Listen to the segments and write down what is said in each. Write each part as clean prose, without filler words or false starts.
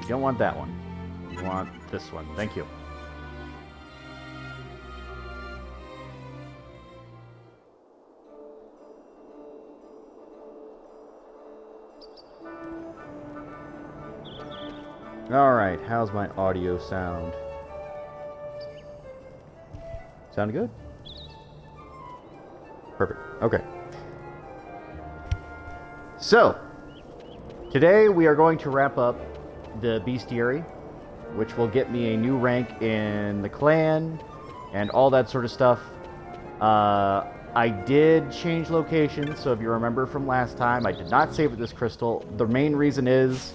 You don't want that one. You want this one. Thank you. Alright, how's my audio sound? Sound good? Perfect. Okay. So, today we are going to wrap up the bestiary, which will get me a new rank in the clan and all that sort of stuff. I did change locations, so if you remember from last time, I did not save with this crystal. The main reason is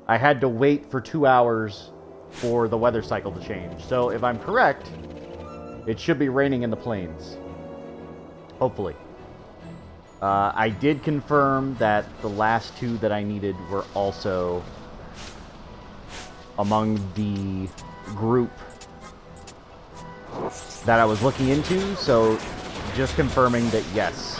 I had to wait for 2 hours for the weather cycle to change. So if I'm correct, it should be raining in the plains. Hopefully. I did confirm that the last two that I needed were also among the group that I was looking into, so just confirming that yes.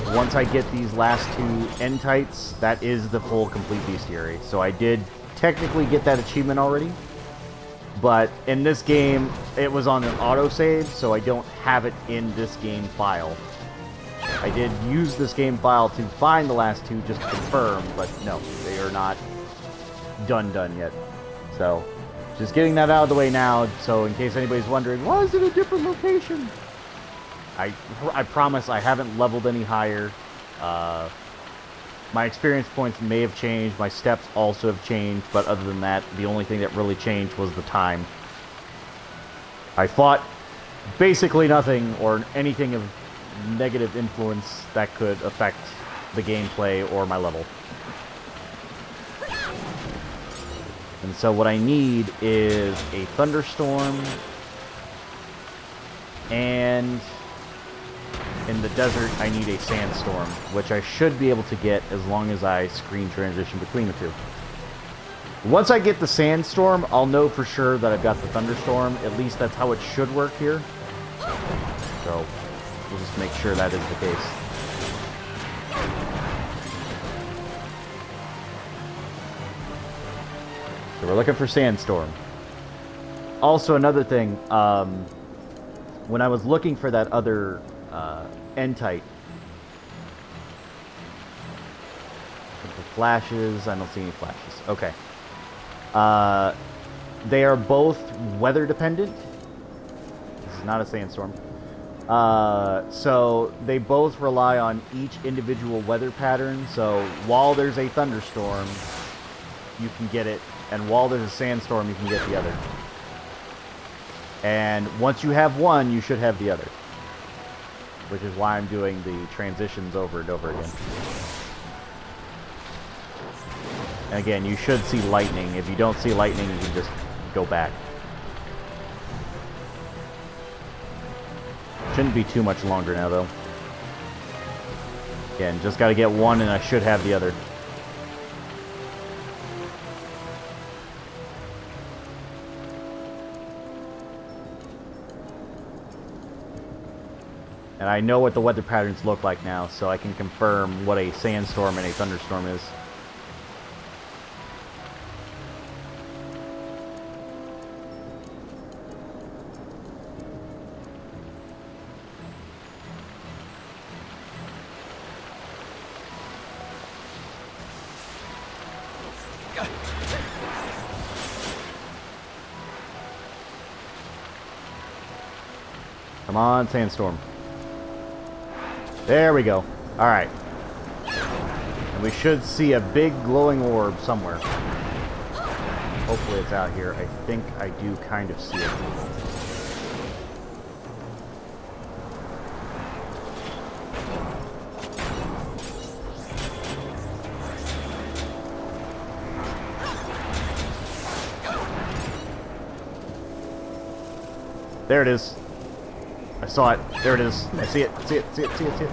Once I get these last two entites, that is the full complete bestiary. So I did technically get that achievement already, but in this game, it was on an autosave, so I don't have it in this game file. I did use this game file to find the last two just to confirm, but no, they are not done yet. So, just getting that out of the way now, so in case anybody's wondering, why is it a different location? I promise I haven't leveled any higher. My experience points may have changed, my steps also have changed, but other than that, the only thing that really changed was the time. I fought basically nothing or anything of negative influence that could affect the gameplay or my level. And so what I need is a thunderstorm, and in the desert I need a sandstorm, which I should be able to get as long as I screen transition between the two. Once I get the sandstorm, I'll know for sure that I've got the thunderstorm. At least that's how it should work here. So we'll just make sure that is the case. So we're looking for sandstorm. Also, another thing, when I was looking for that other entite, the flashes, I don't see any flashes. Okay. They are both weather dependent. This is not a sandstorm. So they both rely on each individual weather pattern. So while there's a thunderstorm, you can get it, and while there's a sandstorm, you can get the other. And once you have one, you should have the other, which is why I'm doing the transitions over and over again. And again, you should see lightning. If you don't see lightning, you can just go back. Shouldn't be too much longer now, though. Again, just got to get one, and I should have the other. And I know what the weather patterns look like now, so I can confirm what a sandstorm and a thunderstorm is. Come on, sandstorm. There we go. Alright. And we should see a big glowing orb somewhere. Hopefully it's out here. I think I do kind of see it. There it is. I saw it. There it is. I see it. See it. See it. See it. See it.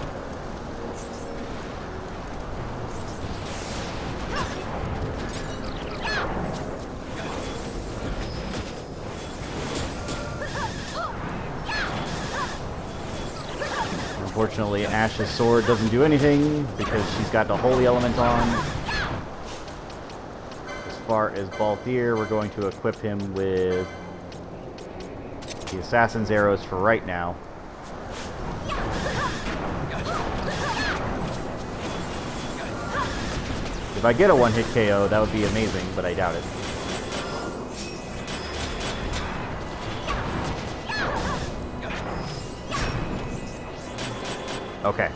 Unfortunately, Ash's sword doesn't do anything because she's got the holy element on. This far as Balthier, we're going to equip him with the Assassin's Arrows for right now. If I get a one-hit KO, that would be amazing, but I doubt it. Okay.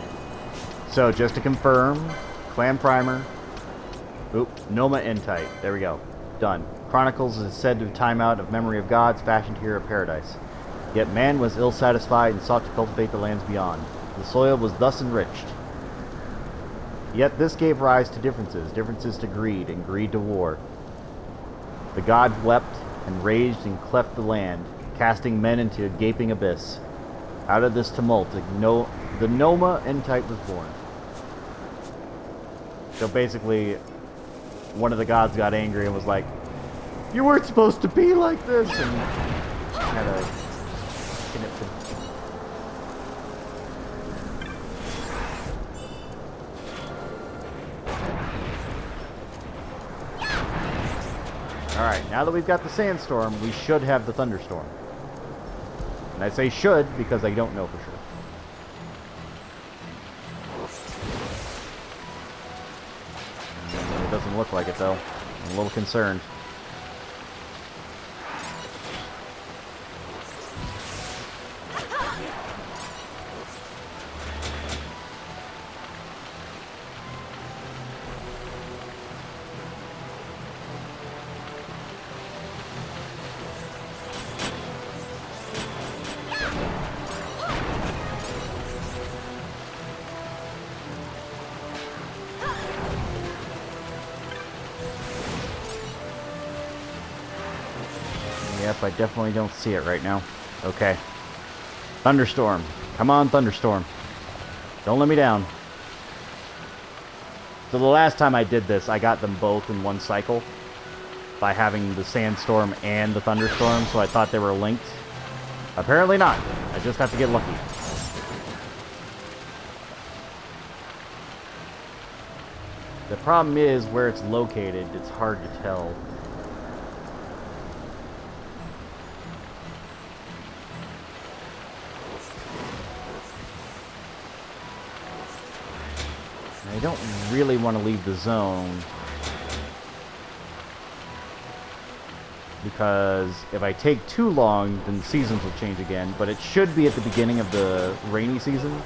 So, just to confirm, Clan Primer. Oop, Noma Entite. There we go. Done. Chronicles is said to time out of memory of gods fashioned here of paradise. Yet man was ill-satisfied and sought to cultivate the lands beyond. The soil was thus enriched. Yet this gave rise to differences to greed, and greed to war. The gods wept and raged and cleft the land, casting men into a gaping abyss. Out of this tumult, the Noma Entite was born. So basically, one of the gods got angry and was like, "You weren't supposed to be like this," and kind of knipped him. Alright, now that we've got the sandstorm, we should have the thunderstorm. And I say should because I don't know for sure. It doesn't look like it though. I'm a little concerned. Yep, I definitely don't see it right now. Okay. Thunderstorm. Come on, Thunderstorm. Don't let me down. So the last time I did this, I got them both in one cycle by having the Sandstorm and the Thunderstorm, so I thought they were linked. Apparently not. I just have to get lucky. The problem is, where it's located, it's hard to tell. I don't really want to leave the zone because if I take too long, then the seasons will change again, but it should be at the beginning of the rainy season.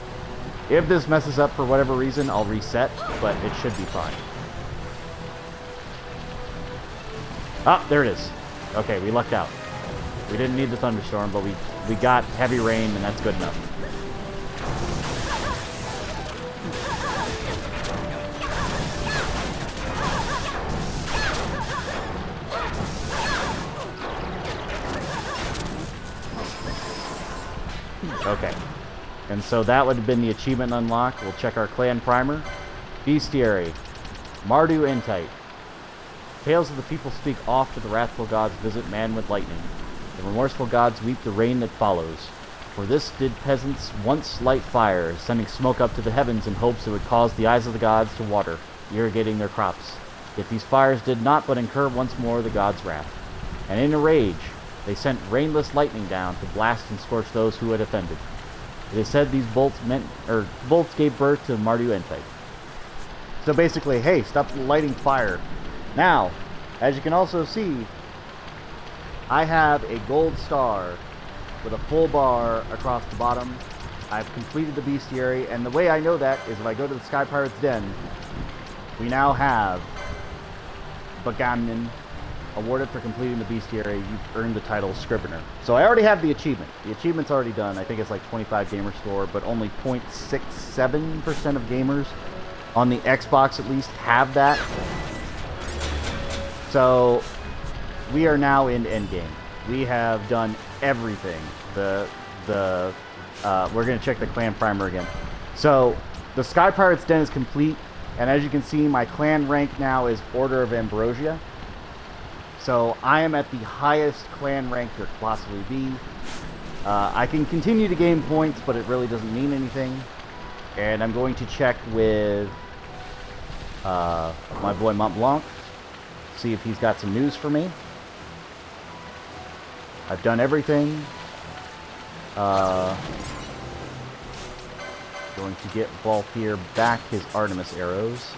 If this messes up for whatever reason, I'll reset, but it should be fine. Ah, there it is. Okay, we lucked out. We didn't need the thunderstorm, but we got heavy rain, and that's good enough. Okay, and so that would have been the achievement unlock. We'll check our clan primer. Bestiary. Mardu Entite. Tales of the people speak oft to the wrathful gods visit man with lightning. The remorseful gods weep the rain that follows. For this did peasants once light fire, sending smoke up to the heavens in hopes it would cause the eyes of the gods to water, irrigating their crops. Yet these fires did not but incur once more the gods' wrath. And in a rage, they sent rainless lightning down to blast and scorch those who had offended. It is said these bolts gave birth to Mardu Entite. So basically, hey, stop lighting fire. Now, as you can also see, I have a gold star with a full bar across the bottom. I've completed the bestiary, and the way I know that is if I go to the Sky Pirate's Den, we now have Bagamnon. Awarded for completing the bestiary, you've earned the title Scrivener. So I already have the achievement. The achievement's already done. I think it's like 25 gamer score, but only 0.67% of gamers on the Xbox at least have that. So we are now in endgame. We have done everything. We're going to check the clan primer again. So the Sky Pirate's Den is complete, and as you can see, my clan rank now is Order of Ambrosia. So I am at the highest clan rank there could possibly be. I can continue to gain points, but it really doesn't mean anything. And I'm going to check with my boy Mont Blanc. see if he's got some news for me. I've done everything. Going to get Balthier back his Artemis arrows.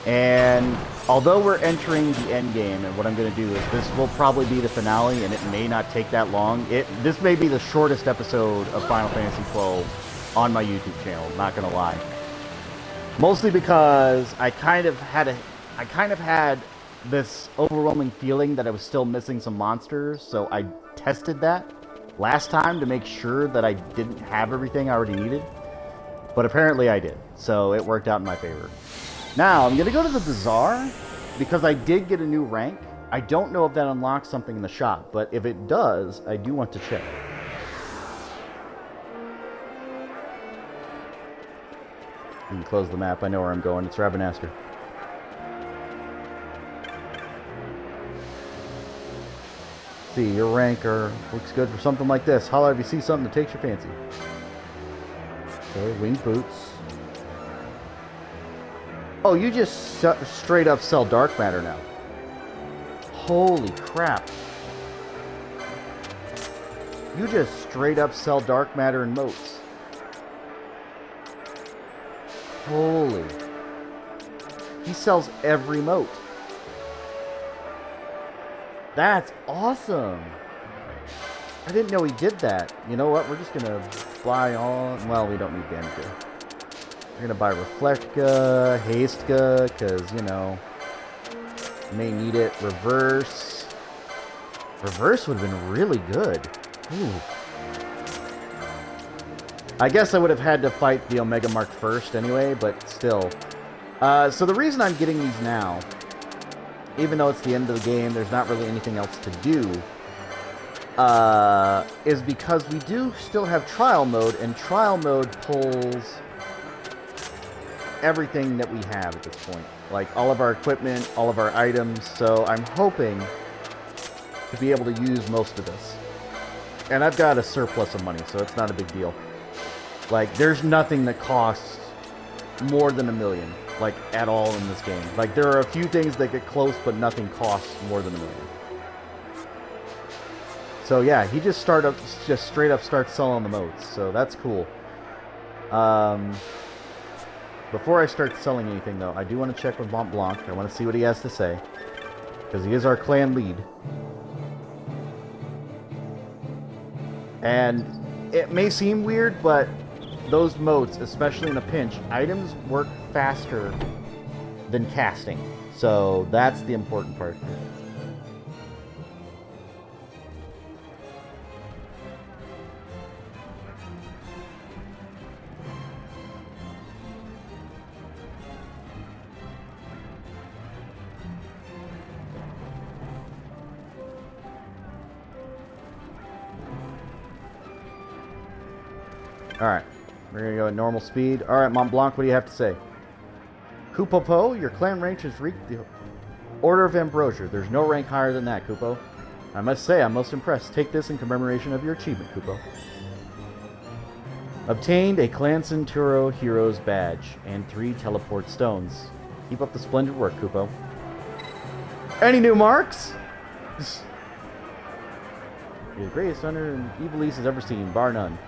And although we're entering the end game, and what I'm going to do is this will probably be the finale, and it may not take that long. This may be the shortest episode of Final Fantasy XII on my YouTube channel, not going to lie. Mostly because I kind of had this overwhelming feeling that I was still missing some monsters, so I tested that last time to make sure that I didn't have everything I already needed. But apparently I did, so it worked out in my favor. Now, I'm going to go to the Bazaar, because I did get a new rank. I don't know if that unlocks something in the shop, but if it does, I do want to check. You can close the map. I know where I'm going. It's Rabanastre. See, your ranker looks good for something like this. Holler if you see something that takes your fancy. Okay, winged boots. Oh, you just straight up sell dark matter now. Holy crap. You just straight up sell dark matter and motes. Holy. He sells every mote. That's awesome. I didn't know he did that. You know what? We're just going to buy all... Well, we don't need Danica. We're going to buy Reflectka, Hastka, because, you know, may need it. Reverse. Reverse would have been really good. Ooh. I guess I would have had to fight the Omega Mark first anyway, but still. So the reason I'm getting these now, even though it's the end of the game, there's not really anything else to do, is because we do still have Trial Mode, and Trial Mode pulls everything that we have at this point. Like all of our equipment, all of our items, so I'm hoping to be able to use most of this. And I've got a surplus of money, so it's not a big deal. Like, there's nothing that costs more than $1 million, like, at all in this game. Like, there are a few things that get close, but nothing costs more than $1 million. So yeah, he just straight up starts selling the motes, so that's cool. Before I start selling anything, though, I do want to check with Mont Blanc. I want to see what he has to say, because he is our clan lead. And it may seem weird, but those motes, especially in a pinch, items work faster than casting. So that's the important part. Alright, we're going to go at normal speed. Alright, Mont Blanc, what do you have to say? Kupopo, your clan rank has reached the Order of Ambrosia. There's no rank higher than that, Kupo. I must say, I'm most impressed. Take this in commemoration of your achievement, Kupo. Obtained a Clan Centuro Hero's Badge and 3 teleport stones. Keep up the splendid work, Kupo. Any new marks? You're the greatest hunter Ivalice has ever seen, bar none.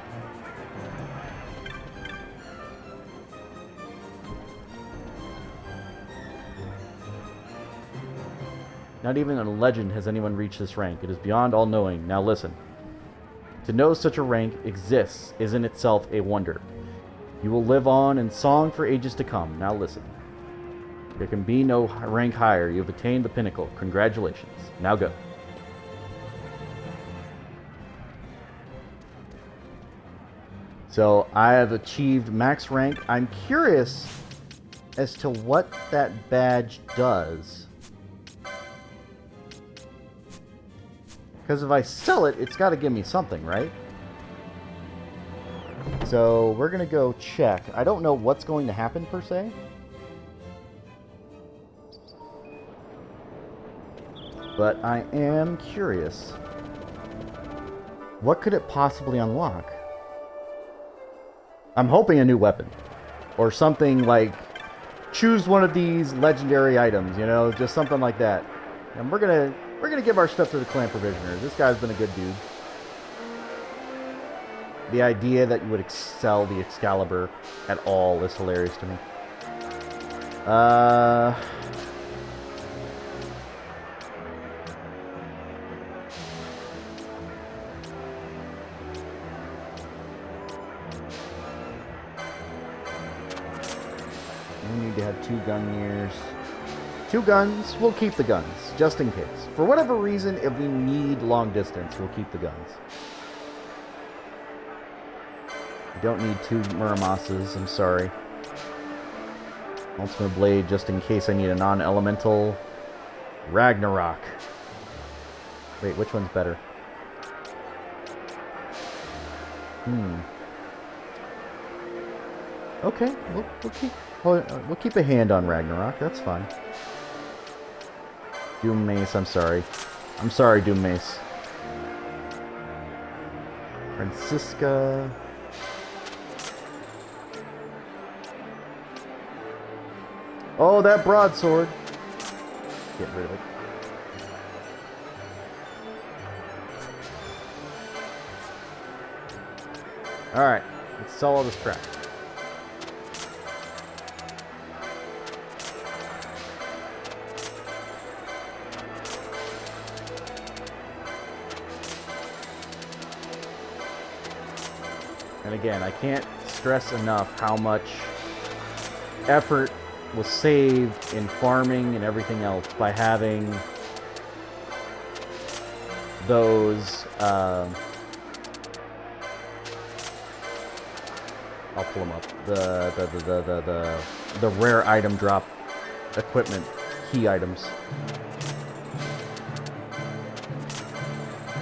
Not even in a legend has anyone reached this rank. It is beyond all knowing. Now listen. To know such a rank exists is in itself a wonder. You will live on in song for ages to come. Now listen. There can be no rank higher. You have attained the pinnacle. Congratulations. Now go. So I have achieved max rank. I'm curious as to what that badge does. Because if I sell it, it's got to give me something, right? So we're going to go check. I don't know what's going to happen, per se. But I am curious. What could it possibly unlock? I'm hoping a new weapon. Or something like choose one of these legendary items, you know, just something like that. And we're gonna give our stuff to the clan provisioners. This guy's been a good dude. The idea that you would excel the Excalibur at all is hilarious to me. We need to have 2 gun years. 2 guns, we'll keep the guns, just in case. For whatever reason, if we need long distance, we'll keep the guns. We don't need 2 Muramasas, I'm sorry. Ultimate Blade, just in case I need a non-elemental. Ragnarok. Wait, which one's better? Okay, we'll keep a hand on Ragnarok. That's fine. Doom Mace, I'm sorry. I'm sorry, Doom Mace. Francisca. Oh, that broadsword. Get rid of it. Alright, let's sell all this crap. And again, I can't stress enough how much effort was saved in farming and everything else by having those, I'll pull them up, the rare item drop equipment key items.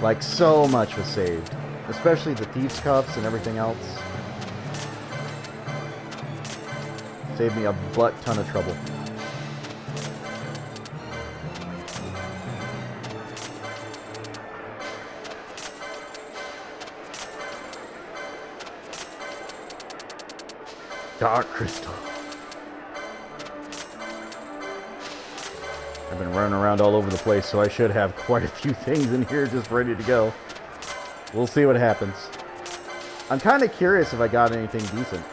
Like, so much was saved. Especially the Thieves' Cuffs and everything else. Saved me a butt ton of trouble. Dark Crystal. I've been running around all over the place, so I should have quite a few things in here just ready to go. We'll see what happens. I'm kind of curious if I got anything decent.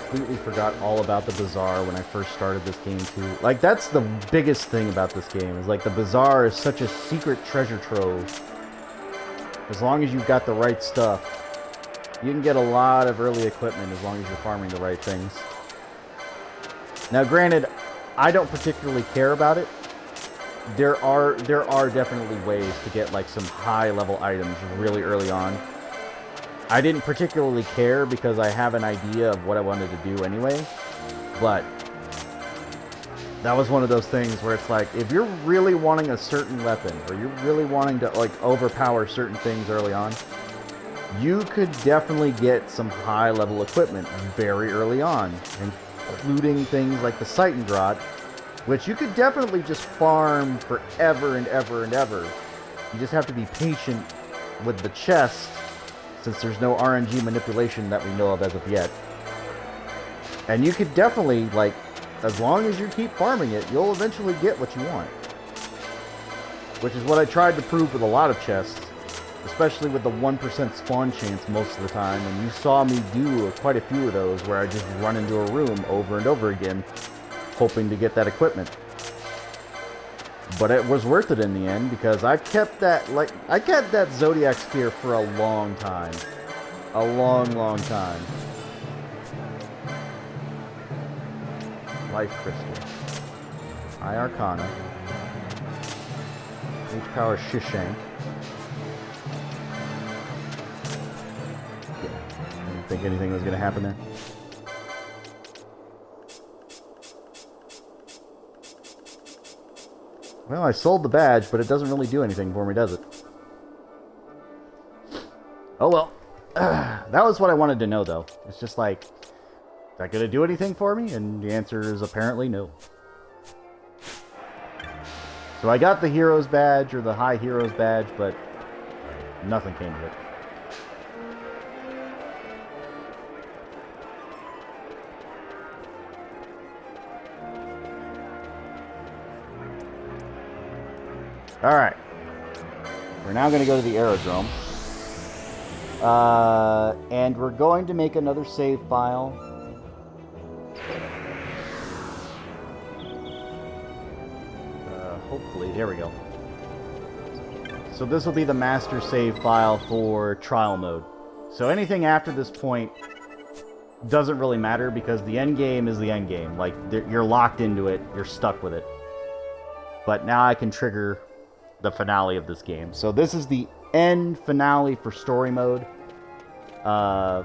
Completely forgot all about the bazaar when I first started this game too. Like, that's the biggest thing about this game, is like the bazaar is such a secret treasure trove. As long as you've got the right stuff, you can get a lot of early equipment as long as you're farming the right things. Now granted, I don't particularly care about it. There are definitely ways to get like some high level items really early on. I didn't particularly care because I have an idea of what I wanted to do anyway, but that was one of those things where it's like, if you're really wanting a certain weapon, or you're really wanting to like overpower certain things early on, you could definitely get some high level equipment very early on, including things like the Seitengrot, which you could definitely just farm forever and ever and ever. You just have to be patient with the chest, since there's no RNG manipulation that we know of as of yet. And you could definitely, like, as long as you keep farming it, you'll eventually get what you want. Which is what I tried to prove with a lot of chests, especially with the 1% spawn chance most of the time, and you saw me do quite a few of those where I just run into a room over and over again, hoping to get that equipment. But it was worth it in the end, because I kept that Zodiac sphere for a long time. A long, long time. Life Crystal. High Arcana. H-Power Shishank. Yeah, I didn't think anything was going to happen there. Well, I sold the badge, but it doesn't really do anything for me, does it? Oh well. That was what I wanted to know, though. It's just like, is that going to do anything for me? And the answer is apparently no. So I got the Heroes badge, or the High Heroes badge, but nothing came of it. Alright. We're now going to go to the aerodrome. And we're going to make another save file. Hopefully, there we go. So this will be the master save file for trial mode. So anything after this point doesn't really matter because the end game is the end game. Like, you're locked into it, you're stuck with it. But now I can trigger the finale of this game. So this is the end finale for story mode. I'd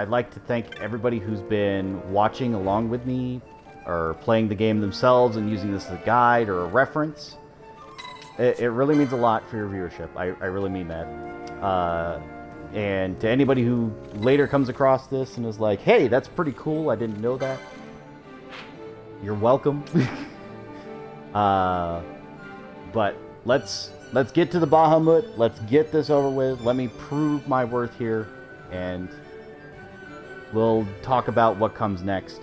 like to thank everybody who's been watching along with me or playing the game themselves and using this as a guide or a reference. It really means a lot for your viewership. I really mean that. And to anybody who later comes across this and is like, hey, that's pretty cool, I didn't know that. You're welcome. But let's get to the Bahamut. Let's get this over with. Let me prove my worth here, and we'll talk about what comes next.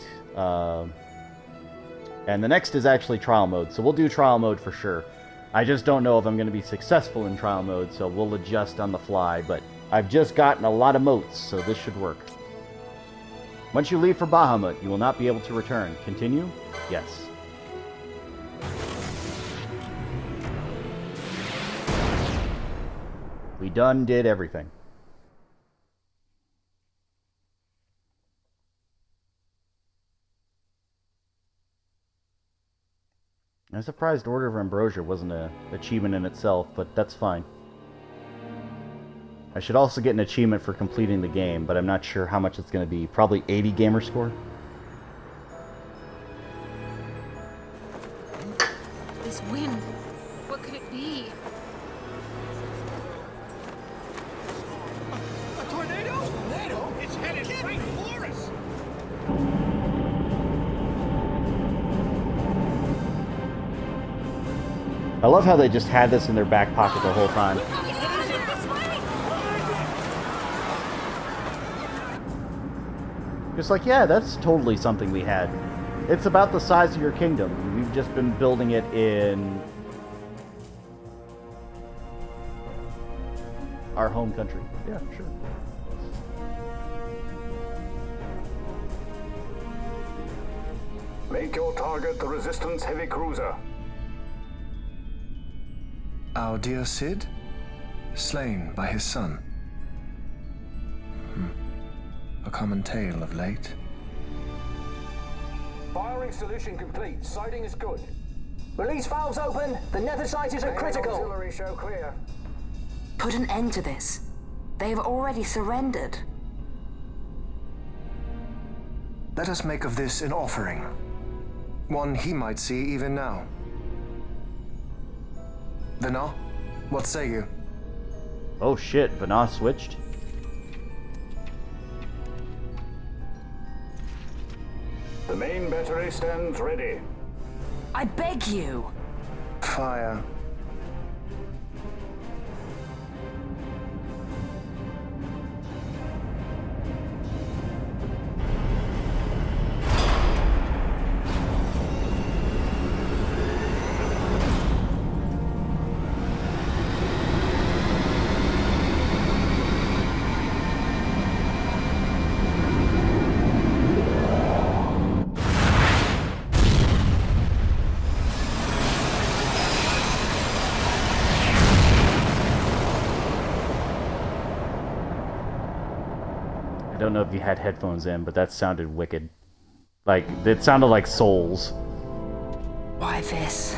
And the next is actually trial mode, so we'll do trial mode for sure. I just don't know if I'm going to be successful in trial mode, so we'll adjust on the fly, but I've just gotten a lot of motes, so this should work. Once you leave for Bahamut, you will not be able to return. Continue? Yes. We done did everything. I'm surprised Order of Ambrosia wasn't an achievement in itself, but that's fine. I should also get an achievement for completing the game, but I'm not sure how much it's going to be. Probably 80 gamer score? This wind, what could it be? A tornado? Tornado? It's headed right for us! I love how they just had this in their back pocket the whole time. Just like, yeah, that's totally something we had. It's about the size of your kingdom. We've just been building it in our home country. Yeah, sure. Make your target the Resistance heavy cruiser. Our dear Cid, slain by his son. A common tale of late. Firing solution complete. Sighting is good. Release valves open. The nether sizes are critical. Auxiliary show clear. Put an end to this. They have already surrendered. Let us make of this an offering. One he might see even now. Vena, what say you? Oh shit, Vena switched. The main battery stands ready. I beg you. Fire. I don't know if you had headphones in, but that sounded wicked. Like, it sounded like Souls. Why this?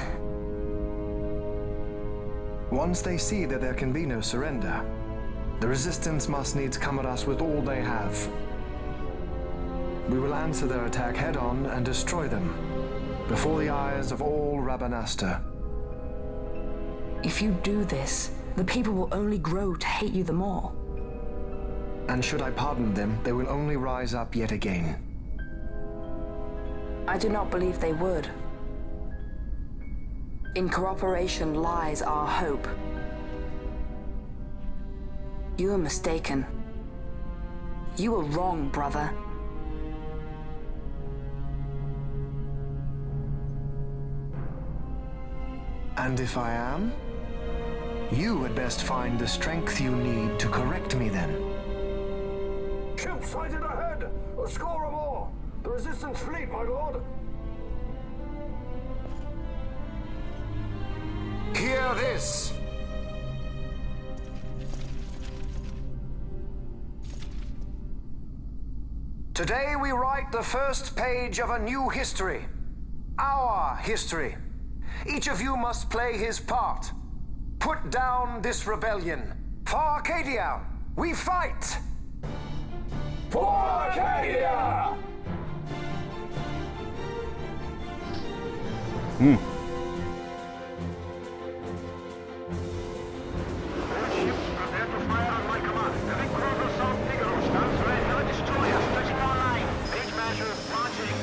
Once they see that there can be no surrender, the Resistance must needs come at us with all they have. We will answer their attack head-on and destroy them, before the eyes of all Rabanastre. If you do this, the people will only grow to hate you the more. And should I pardon them, they will only rise up yet again. I do not believe they would. In cooperation lies our hope. You are mistaken. You are wrong, brother. And if I am? You had best find the strength you need to correct me then. Ship sighted ahead! A score or more! The Resistance fleet, my lord! Hear this! Today we write the first page of a new history. Our history. Each of you must play his part. Put down this rebellion. For Arcadia, we fight! For Arcadia! Prepare to fire on my command. Heavy cruiser South Figaro stands ready. Heavy destroyer stretching online. Page measure launching.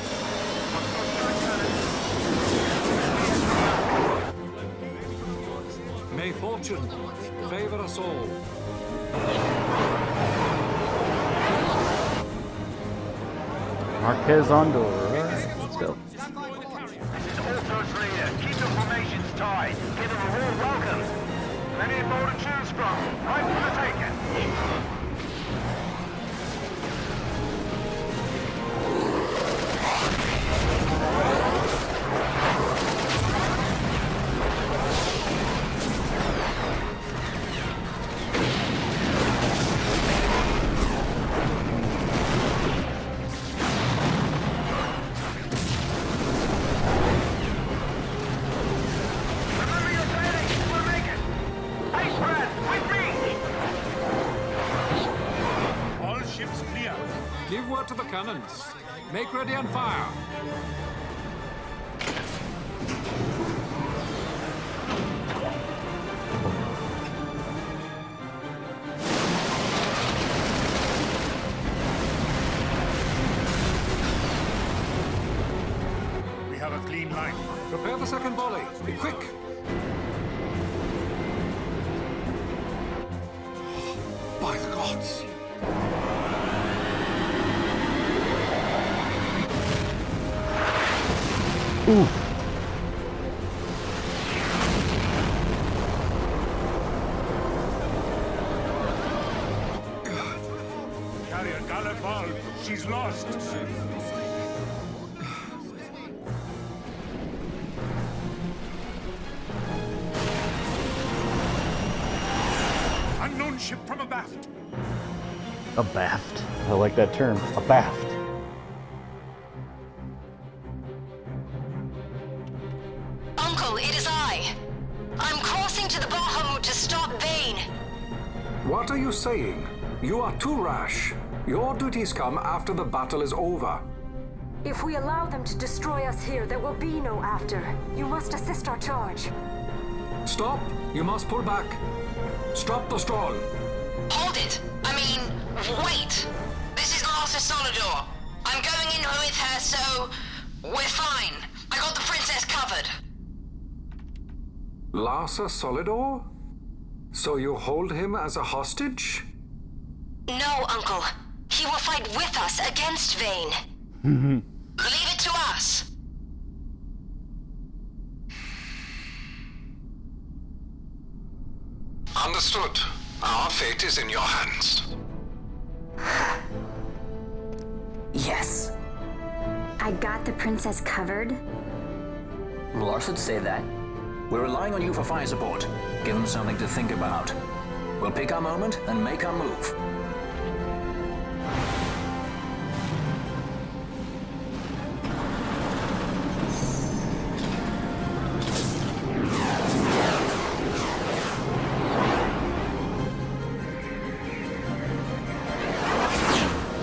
May fortune favor us all. Marquez on door. Alright, let's go. This is Autos Leader. Keep your formations tight. Give them a warm welcome. Plenty more to choose from. Right for the taking. Remember your planning. We'll make it. Hey, Brad, with me. All ships clear. Give word to the cannons. Make ready and fire. We have a clean line. Prepare the second volley. Be quick. By the gods. Carrier Galifal. She's lost. Unknown ship from abaft. Abaft. I like that term. Abaft. Uncle, it is I. I'm crossing to the Bahamut to stop Vane. What are you saying? You are too rash. Your duties come after the battle is over. If we allow them to destroy us here, there will be no after. You must assist our charge. Stop! You must pull back. Stop the Stroll. Hold it. I mean, wait. This is Master Solidor. I'm going in with her, so we're fine. I got the princess covered. Larsa Solidor? So you hold him as a hostage? No, Uncle. He will fight with us against Vane. Leave it to us. Understood. Our fate is in your hands. Yes. I got the princess covered. Lars would say that. We're relying on you for fire support. Give them something to think about. We'll pick our moment and make our move.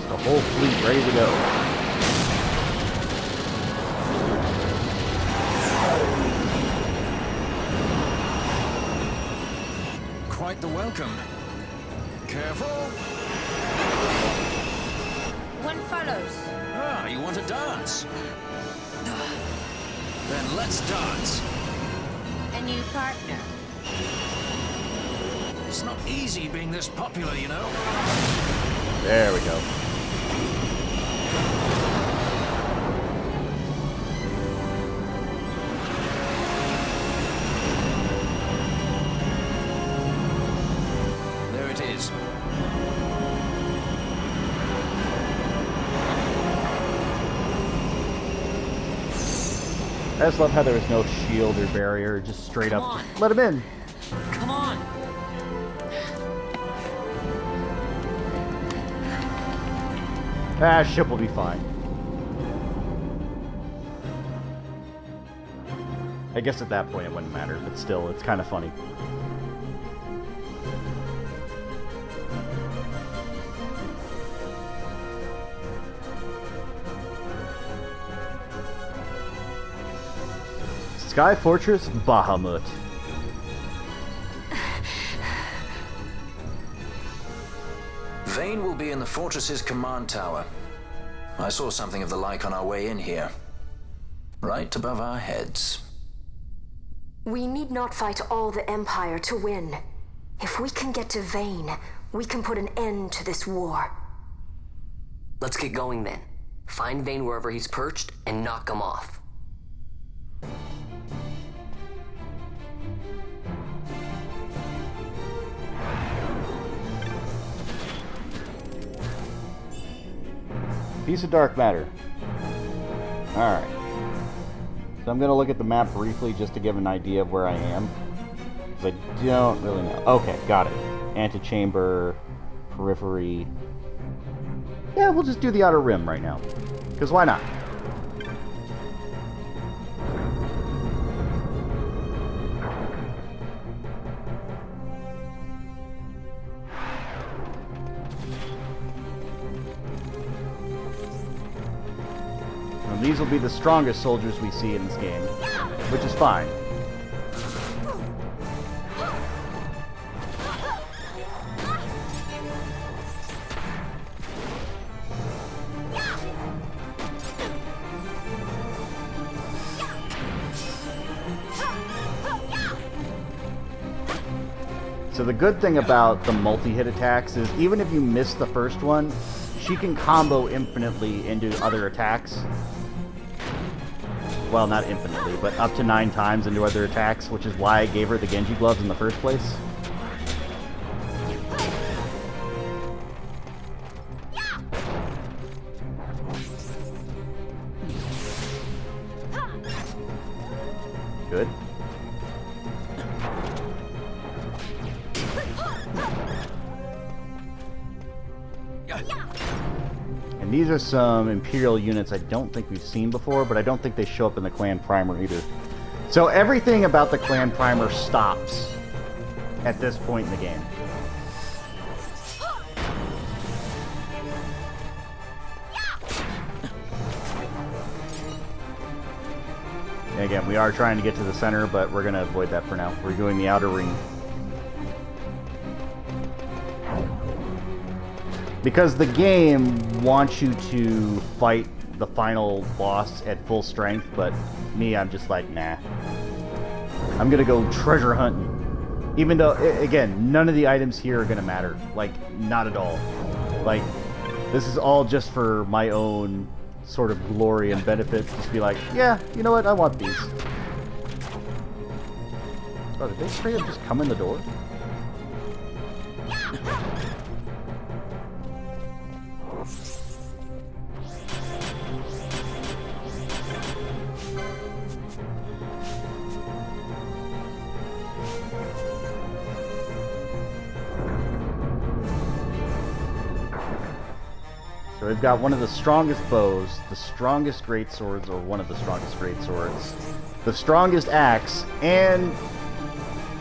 The whole fleet ready to go. the welcome. Careful. One follows. Ah, you want to dance? Then let's dance. A new partner. It's not easy being this popular, you know. There we go. There it is. I just love how there was no shield or barrier, just straight up. on. Let him in. Come on. Ah, ship will be fine. I guess at that point it wouldn't matter, but still, it's kind of funny. Sky Fortress Bahamut. Vane will be in the fortress's command tower. I saw something of the like on our way in here. Right above our heads. We need not fight all the Empire to win. If we can get to Vane, we can put an end to this war. Let's get going then. Find Vane wherever he's perched and knock him off. Piece of dark matter. Alright. So I'm going to look at the map briefly just to give an idea of where I am. Because I don't really know. Okay, got it. Antechamber, periphery. Yeah, we'll just do the outer rim right now. Because why not? And these will be the strongest soldiers we see in this game, which is fine. So the good thing about the multi-hit attacks is even if you miss the first one, she can combo infinitely into other attacks. Well, not infinitely, but up to 9 times into other attacks, which is why I gave her the Genji gloves in the first place. Good. And these are some Imperial units I don't think we've seen before, but I don't think they show up in the Clan Primer either. So everything about the Clan Primer stops at this point in the game. And again, we are trying to get to the center, but we're going to avoid that for now. We're doing the outer ring. Because the game wants you to fight the final boss at full strength, but me, I'm just like, nah. I'm gonna go treasure hunting. Even though, again, none of the items here are gonna matter. Like, not at all. Like, this is all just for my own sort of glory and benefit. Just be like, yeah, you know what, I want these. Oh, did they straight up just come in the door? So we've got one of the strongest bows, the strongest greatswords, or one of the strongest greatswords, the strongest axe, and,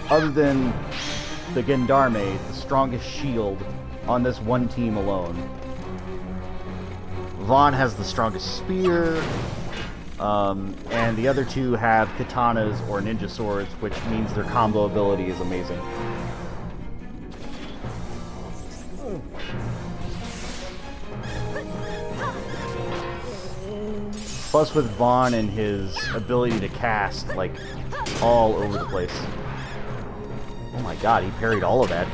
other than the Gendarme, the strongest shield on this one team alone. Vaughn has the strongest spear, and the other two have katanas or ninja swords, which means their combo ability is amazing. Plus with Vaughn and his ability to cast, like, all over the place. Oh my god, he parried all of that.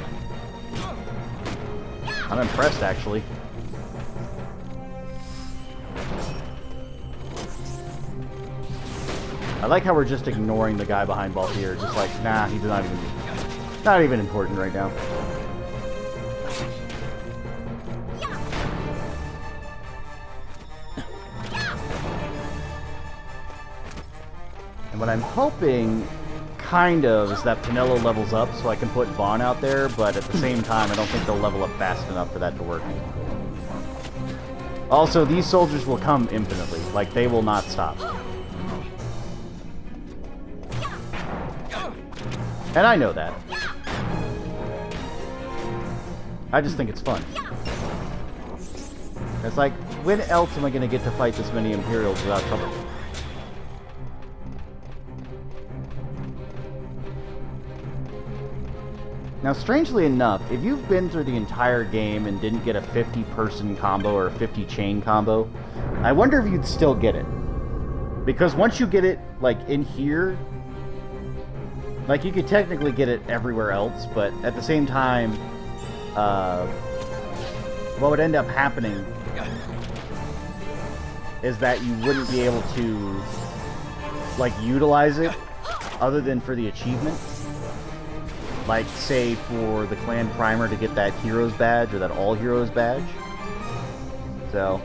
I'm impressed, actually. I like how we're just ignoring the guy behind Balthier. Just like, nah, he's not even important right now. And what I'm hoping, kind of, is that Pinello levels up so I can put Vaughn out there, but at the same time, I don't think they'll level up fast enough for that to work. Also, these soldiers will come infinitely. Like, they will not stop. And I know that. I just think it's fun. It's like, when else am I going to get to fight this many Imperials without trouble? Now, strangely enough, if you've been through the entire game and didn't get a 50-person combo or a 50-chain combo, I wonder if you'd still get it. Because once you get it, like, in here, like, you could technically get it everywhere else, but at the same time, what would end up happening is that you wouldn't be able to, like, utilize it other than for the achievement. Like, say, for the clan primer to get that heroes badge or that all heroes badge. So,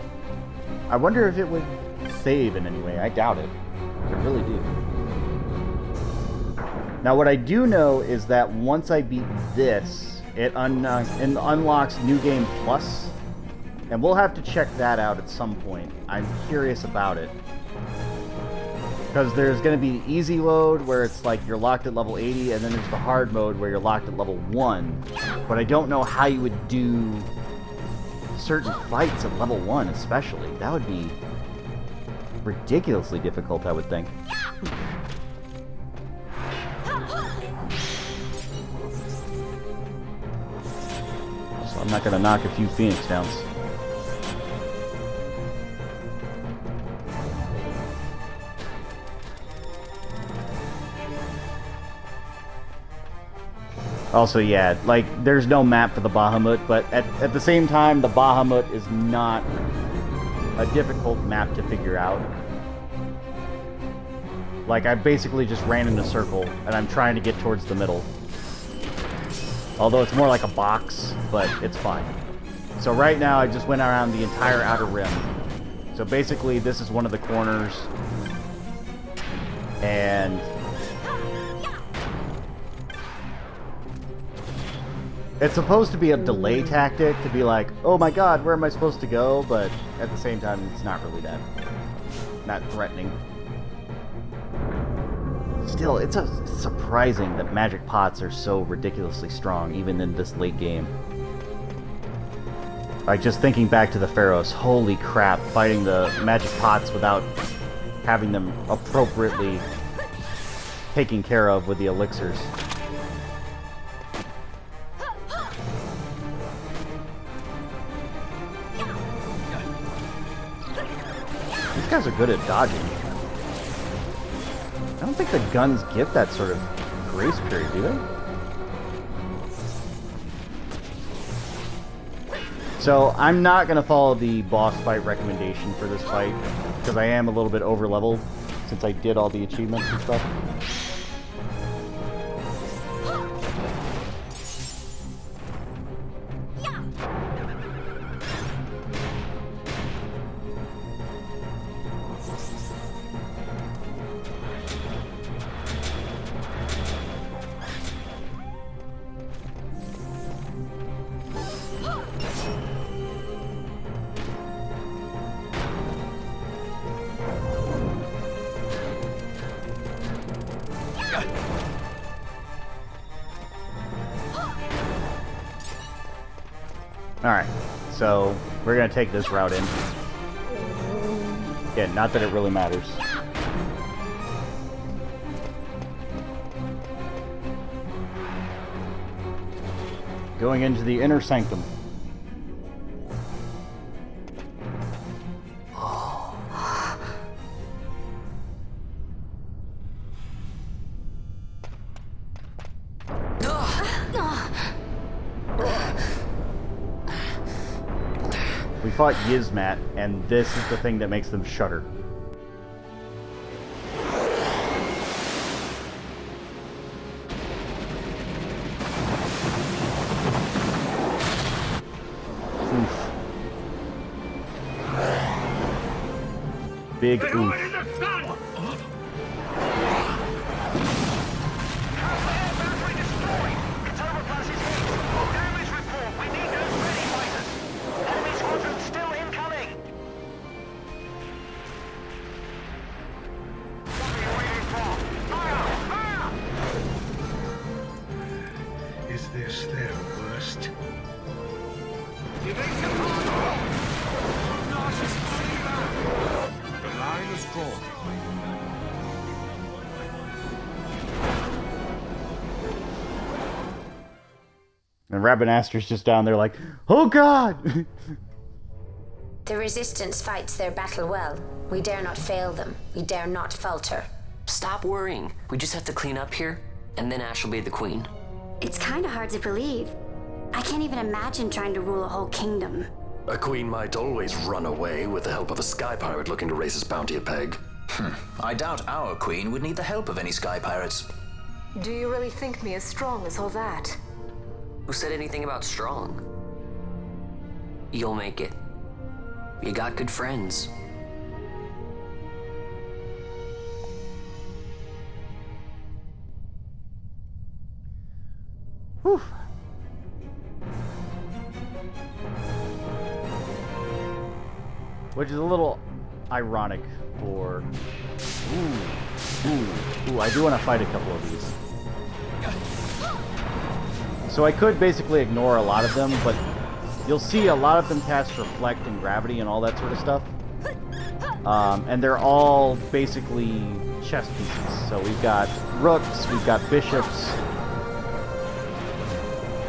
I wonder if it would save in any way. I doubt it. I really do. Now, what I do know is that once I beat this, it unlocks New Game Plus, and we'll have to check that out at some point. I'm curious about it. Because there's going to be easy mode where it's like you're locked at level 80, and then there's the hard mode where you're locked at level 1. But I don't know how you would do certain fights at level 1 especially. That would be ridiculously difficult, I would think. So I'm not going to knock a few Phoenix Downs. Also, yeah, like, there's no map for the Bahamut, but at the same time, the Bahamut is not a difficult map to figure out. Like, I basically just ran in a circle, and I'm trying to get towards the middle. Although it's more like a box, but it's fine. So right now, I just went around the entire outer rim. So basically, this is one of the corners, and it's supposed to be a delay tactic to be like, oh my god, where am I supposed to go? But at the same time, it's not really that, not threatening. Still, it's surprising that magic pots are so ridiculously strong, even in this late game. Like, just thinking back to the Pharaohs, holy crap, fighting the magic pots without having them appropriately taken care of with the elixirs. These guys are good at dodging. I don't think the guns give that sort of grace period, do they? So, I'm not going to follow the boss fight recommendation for this fight, because I am a little bit over leveled, since I did all the achievements and stuff. Alright, so we're going to take this route in. Yeah, not that it really matters. Going into the inner sanctum. fought Yizmat, and this is the thing that makes them shudder. Oof. Big oof. Is this their worst? The line is drawn. And Rabbinaster's just down there like, oh god! The Resistance fights their battle well. We dare not fail them. We dare not falter. Stop worrying. We just have to clean up here, and then Ash will be the queen. It's kind of hard to believe. I can't even imagine trying to rule a whole kingdom. A queen might always run away with the help of a sky pirate looking to raise his bounty a peg. I doubt our queen would need the help of any sky pirates. Do you really think me as strong as all that? Who said anything about strong? You'll make it. You got good friends. Whew. Which is a little ironic for... Ooh, I do want to fight a couple of these. So I could basically ignore a lot of them, but you'll see a lot of them cast Reflect and Gravity and all that sort of stuff. And they're all basically chess pieces. So we've got rooks, we've got bishops,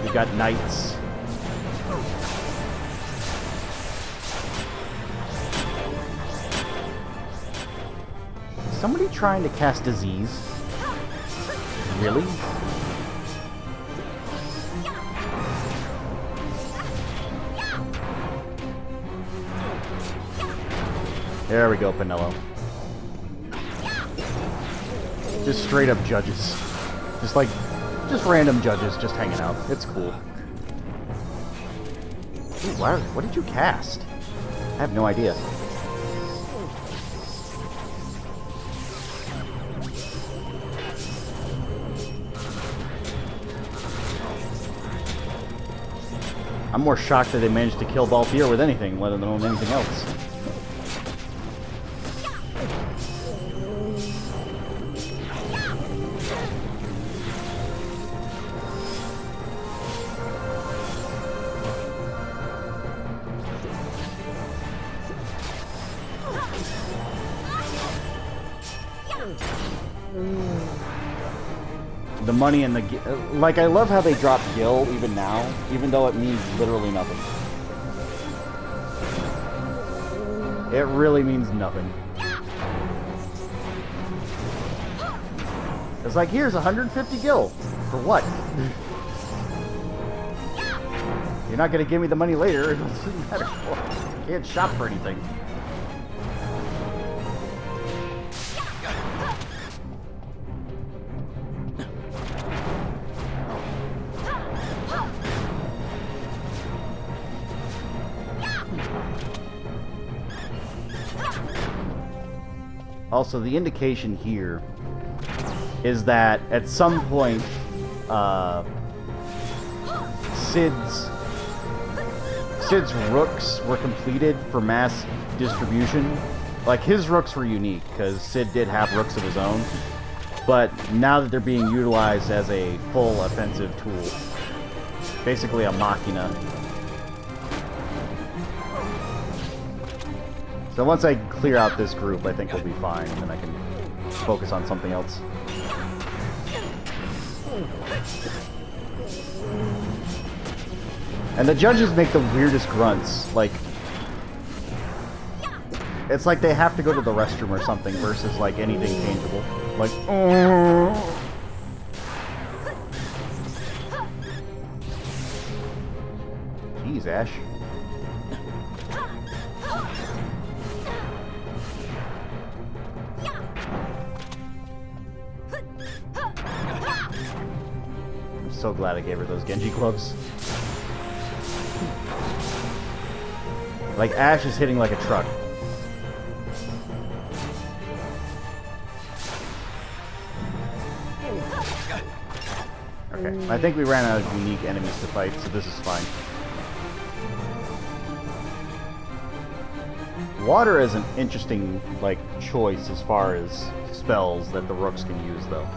we've got knights. Is somebody trying to cast Disease? Really? There we go, Pinello. Just straight up judges. Just random judges just hanging out. It's cool. Ooh, wow, what did you cast? I have no idea. I'm more shocked that they managed to kill Balthier with anything, let alone anything else. The money and the... Like, I love how they drop Gil even now, even though it means literally nothing. It really means nothing. It's like, here's 150 Gil. For what? You're not going to give me the money later. It doesn't matter. I can't shop for anything. Also, the indication here is that at some point, Sid's rooks were completed for mass distribution. Like, his rooks were unique, because Sid did have rooks of his own. But now that they're being utilized as a full offensive tool, basically a machina. So once I clear out this group, I think we'll be fine, and then I can focus on something else. And the judges make the weirdest grunts, like... It's like they have to go to the restroom or something versus, like, anything tangible. Like, oh. Jeez, Ash. so glad I gave her those Genji gloves. Like, Ash is hitting like a truck. Okay, I think we ran out of unique enemies to fight, so this is fine. Water is an interesting, like, choice as far as spells that the Rooks can use, though.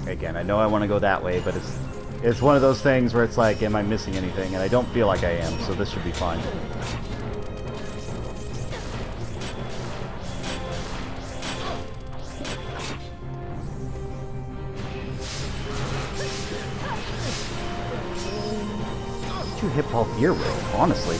Again, I know I want to go that way, but it's one of those things where it's like, am I missing anything? And I don't feel like I am, so this should be fine. What you hit Paul Fear with, honestly?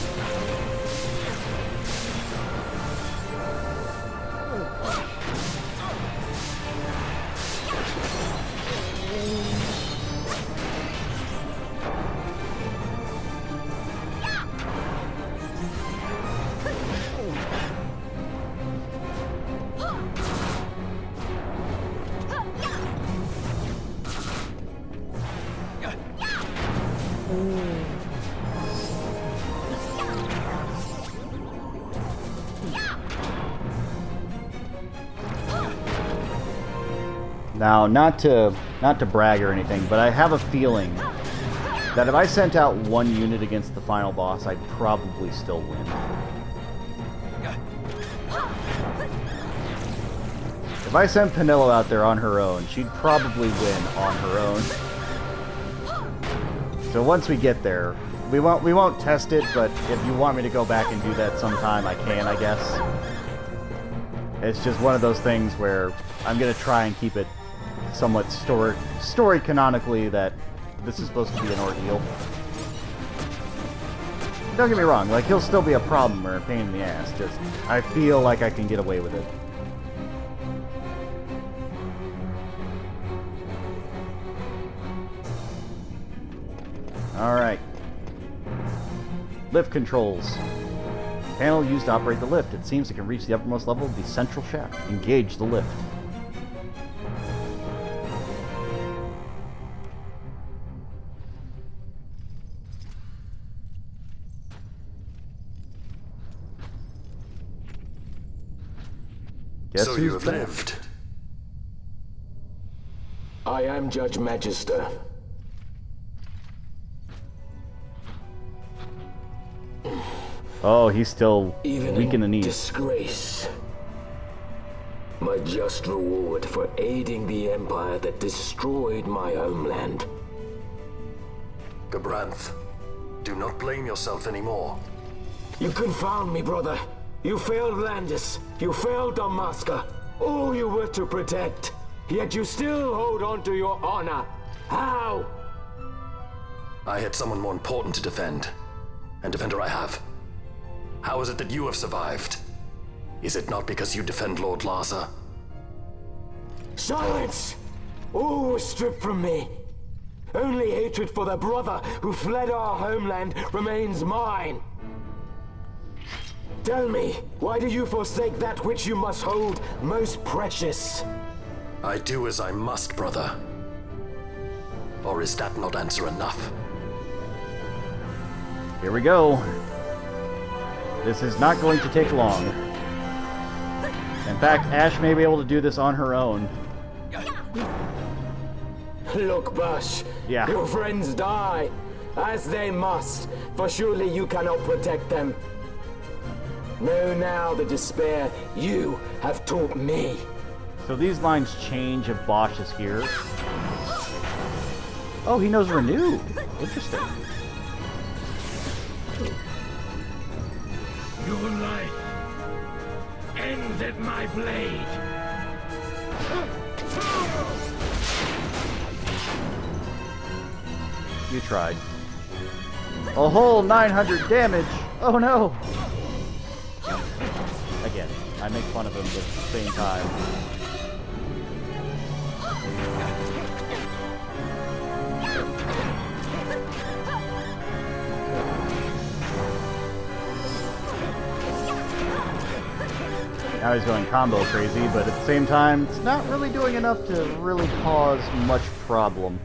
Now, not to brag or anything, but I have a feeling that if I sent out one unit against the final boss, I'd probably still win. If I sent Penelo out there on her own, she'd probably win on her own. So once we get there, we won't test it, but if you want me to go back and do that sometime, I can, I guess. It's just one of those things where I'm gonna try and keep it somewhat story canonically that this is supposed to be an ordeal. Don't get me wrong, like, he'll still be a problem or a pain in the ass, just I feel like I can get away with it. Alright. Lift controls. Panel used to operate the lift. It seems it can reach the uppermost level of the central shaft. Engage the lift. Guess so you have lived. I am Judge Magister. Oh, he's still weak in the knees. Disgrace. My just reward for aiding the Empire that destroyed my homeland. Gabranth, do not blame yourself anymore. You confound me, brother. You failed Landis. You failed Damaska. All you were to protect. Yet you still hold on to your honor. How? I had someone more important to defend. And defender I have. How is it that you have survived? Is it not because you defend Lord Larsa? Silence! All was stripped from me. Only hatred for the brother who fled our homeland remains mine. Tell me, why do you forsake that which you must hold most precious? I do as I must, brother. Or is that not answer enough? Here we go. This is not going to take long. In fact, Ash may be able to do this on her own. Look, Bash. Yeah. Your friends die, as they must, for surely you cannot protect them. Know now the despair you have taught me. So these lines change if Bosch is here. Oh, he knows Renew. Interesting. Your life ends at my blade. You tried. A whole 900 damage! Oh no! Again, I make fun of him, but at the same time. Now he's going combo crazy, but at the same time, it's not really doing enough to really cause much problem.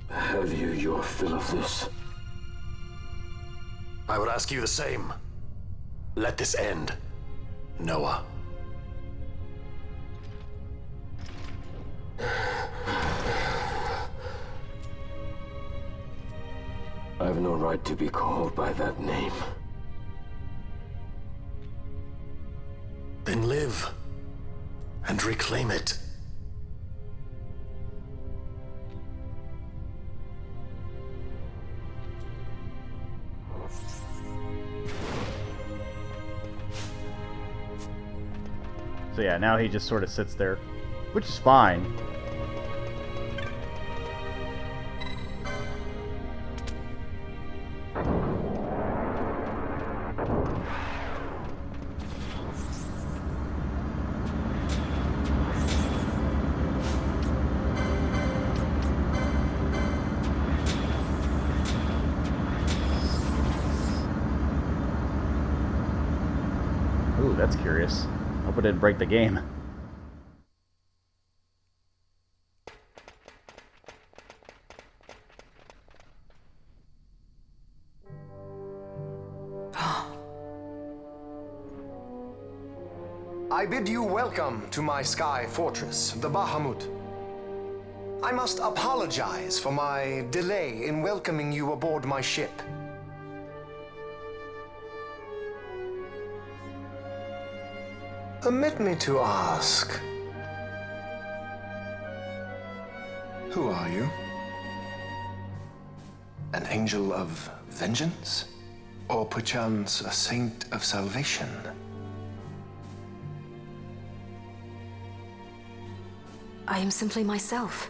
Have you your fill of this? I would ask you the same. Let this end, Noah. I've no right to be called by that name. Then live and reclaim it. So yeah, now he just sort of sits there, which is fine. Ooh, that's curious. Hope it didn't break the game. I bid you welcome to my sky fortress, the Bahamut. I must apologize for my delay in welcoming you aboard my ship. Permit me to ask, who are you? An angel of vengeance? Or perchance a saint of salvation? I am simply myself.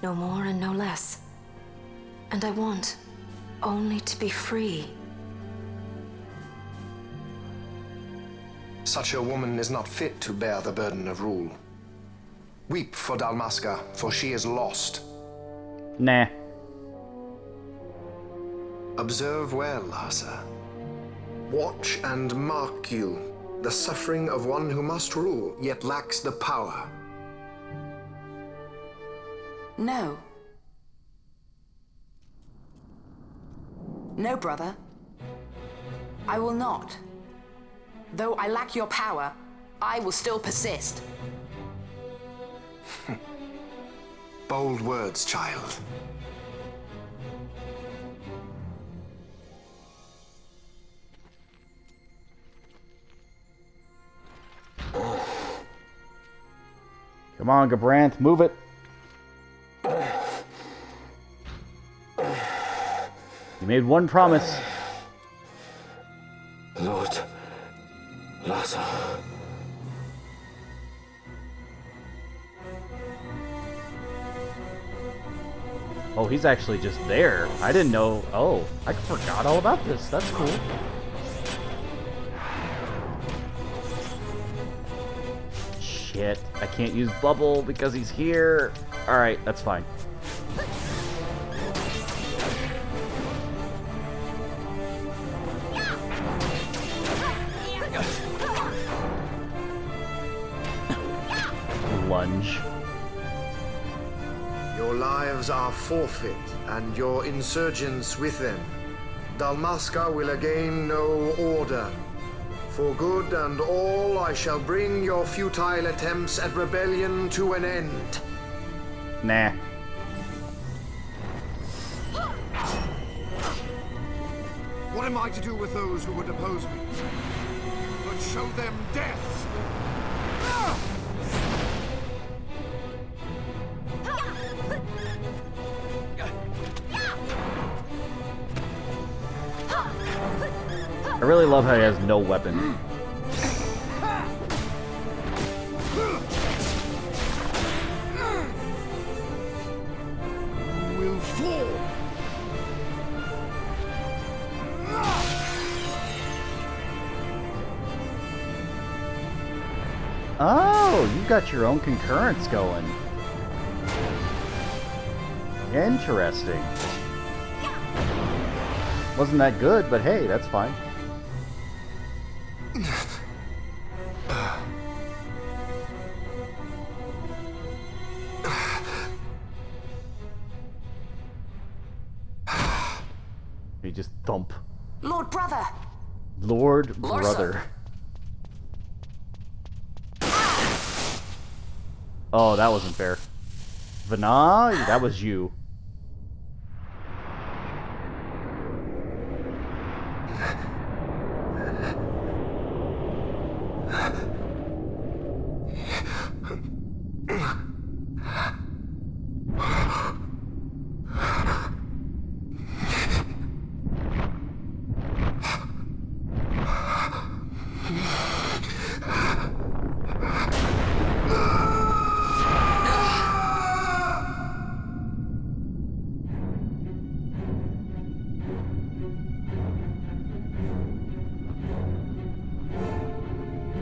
No more and no less. And I want only to be free. Such a woman is not fit to bear the burden of rule. Weep for Dalmasca, for she is lost. Nah. Observe well, Asa. Watch and mark you the suffering of one who must rule, yet lacks the power. No. No, brother. I will not. Though I lack your power, I will still persist. Bold words, child. Come on, Gabranth, move it. You made one promise. Lord Laza. Oh, he's actually just there. I didn't know. Oh, I forgot all about this. That's cool. Shit, I can't use Bubble because he's here. Alright, that's fine. Lunge. Your lives are forfeit, and your insurgents with them. Dalmasca will again know order. For good and all, I shall bring your futile attempts at rebellion to an end. Nah. What am I to do with those who would oppose me? But show them death! I really love how he has no weapon. Will fall. Oh, you got your own concurrence going. Interesting. Wasn't that good, but hey, that's fine. He just thump. Lord Brother! Lord Larsa. Brother. Oh, that wasn't fair. Vana, that was you.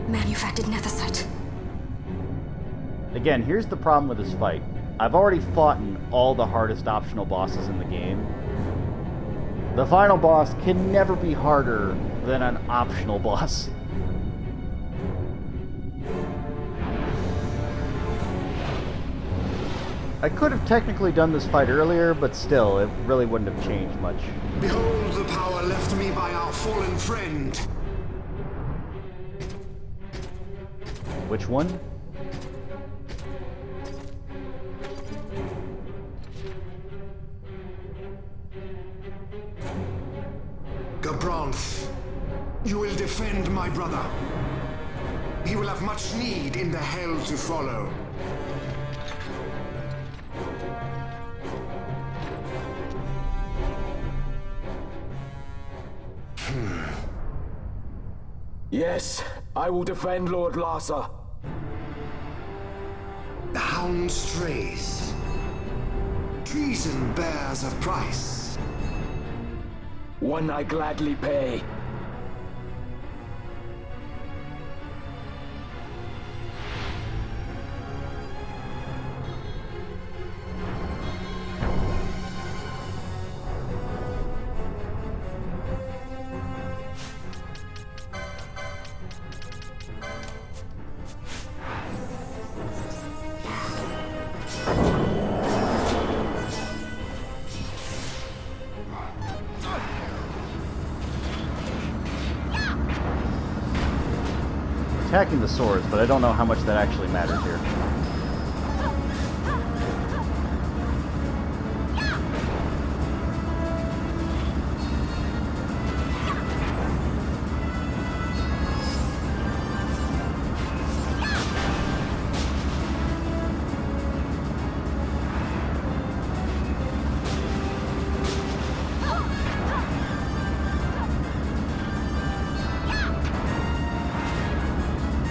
Manufactured Nethersite. Again, here's the problem with this fight. I've already fought in all the hardest optional bosses in the game. The final boss can never be harder than an optional boss. I could have technically done this fight earlier, but still, it really wouldn't have changed much. Behold the power left me by our fallen friend. Which one? Gabranth, you will defend my brother. He will have much need in the hell to follow. Yes, I will defend Lord Larsa. The hound strays. Treason bears a price. One I gladly pay. Attacking the swords, but I don't know how much that actually matters here.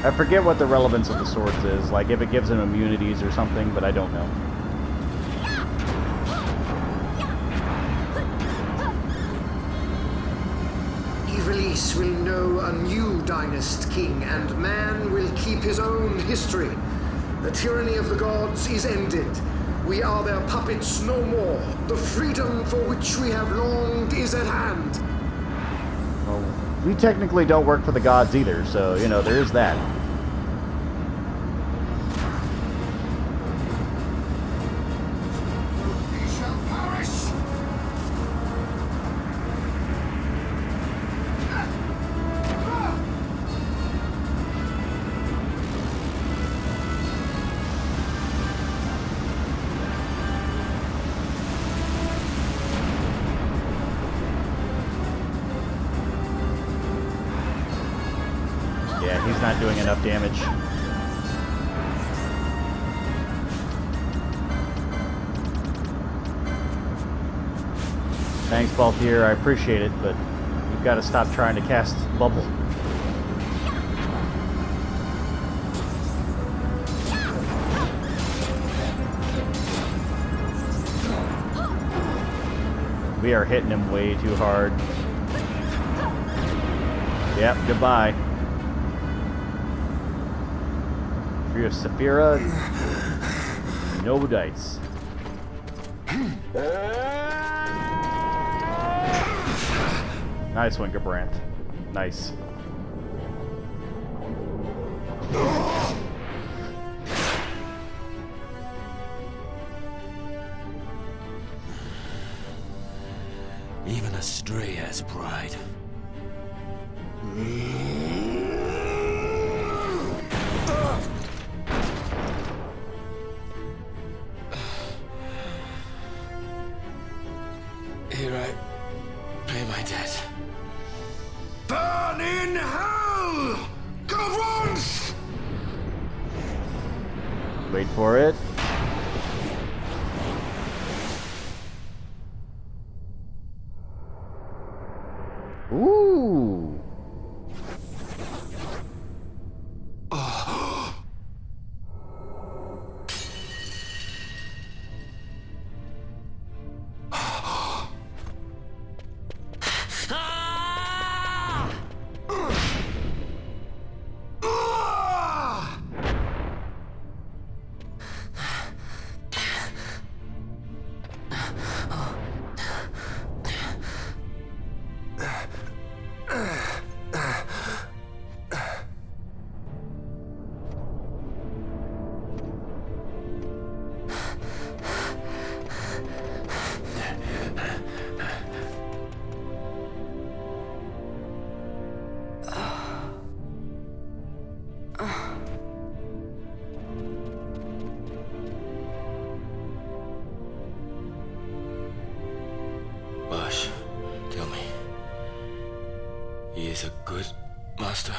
I forget what the relevance of the swords is, like if it gives him immunities or something, but I don't know. Ivalice will know a new dynast king, and man will keep his own history. The tyranny of the gods is ended. We are their puppets no more. The freedom for which we have longed is at hand. Well, we technically don't work for the gods either, so, you know, there is that. He shall perish. Yeah, he's not doing enough damage. Thanks, Balthier. I appreciate it, but you Gotta stop trying to cast bubble. We are hitting him way too hard. Yep, goodbye. Tree of Saphira. No dice. Nice one, Gabrant. Nice. Even a stray has pride. Here I pay my debt. Burn in hell! Govrons! Wait for it. Ooh. Bush, tell me, he is a good master?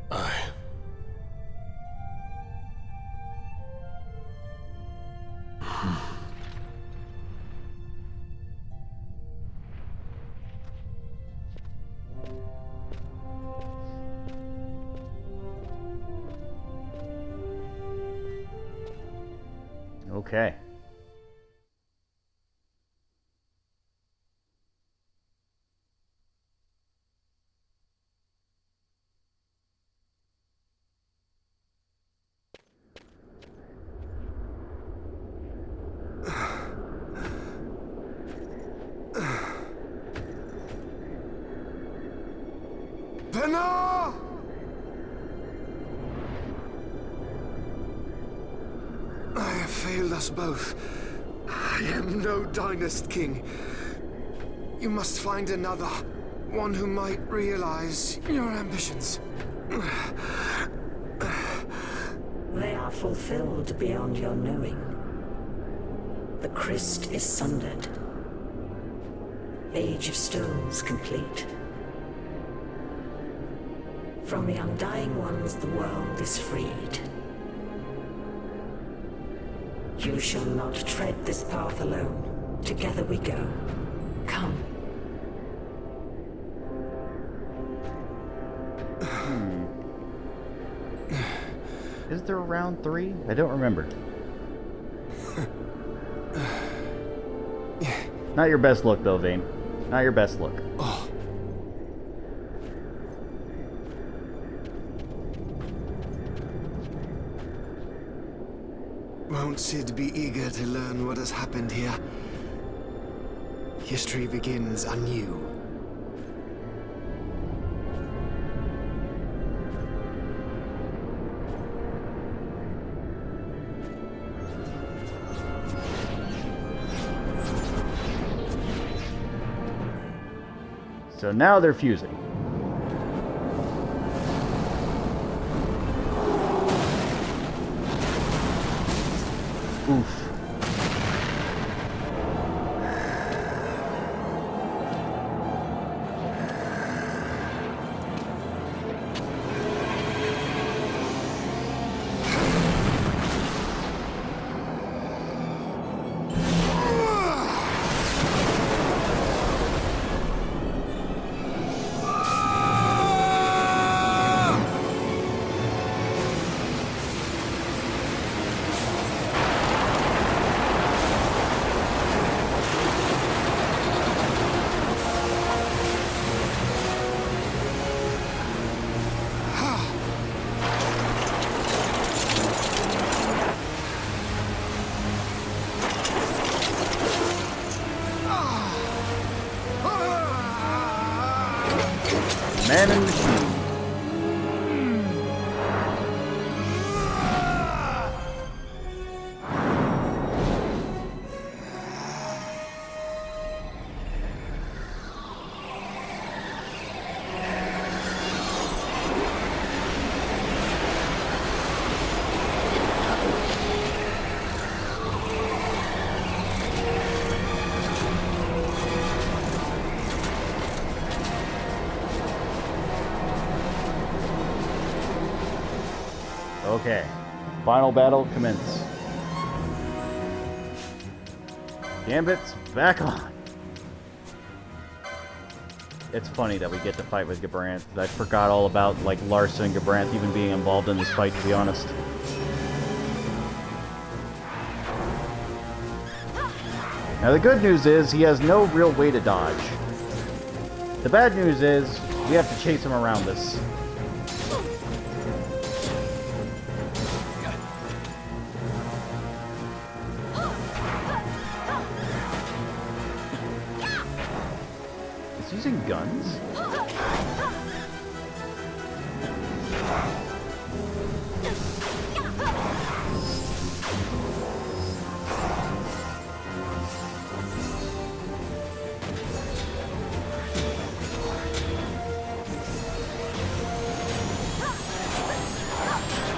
Aye. Okay. Venna! I have failed us both. I am no Dynast king. You must find another, one who might realize your ambitions. They are fulfilled beyond your knowing. The Christ is sundered. Age of Stones complete. From the Undying Ones, the world is freed. You shall not tread this path alone. Together we go. Come. Is there a round 3? I don't remember. Not your best look, though, Vane. Not your best look. Oh. Won't Cid be eager to learn what has happened here? History begins anew. So now they're fusing. Oof. Man and machine. Okay, final battle commence. Gambit's back on. It's funny that we get to fight with Gabranth. I forgot all about like Larsa and Gabranth even being involved in this fight, to be honest. Now the good news is he has no real way to dodge. The bad news is we have to chase him around this. Using guns?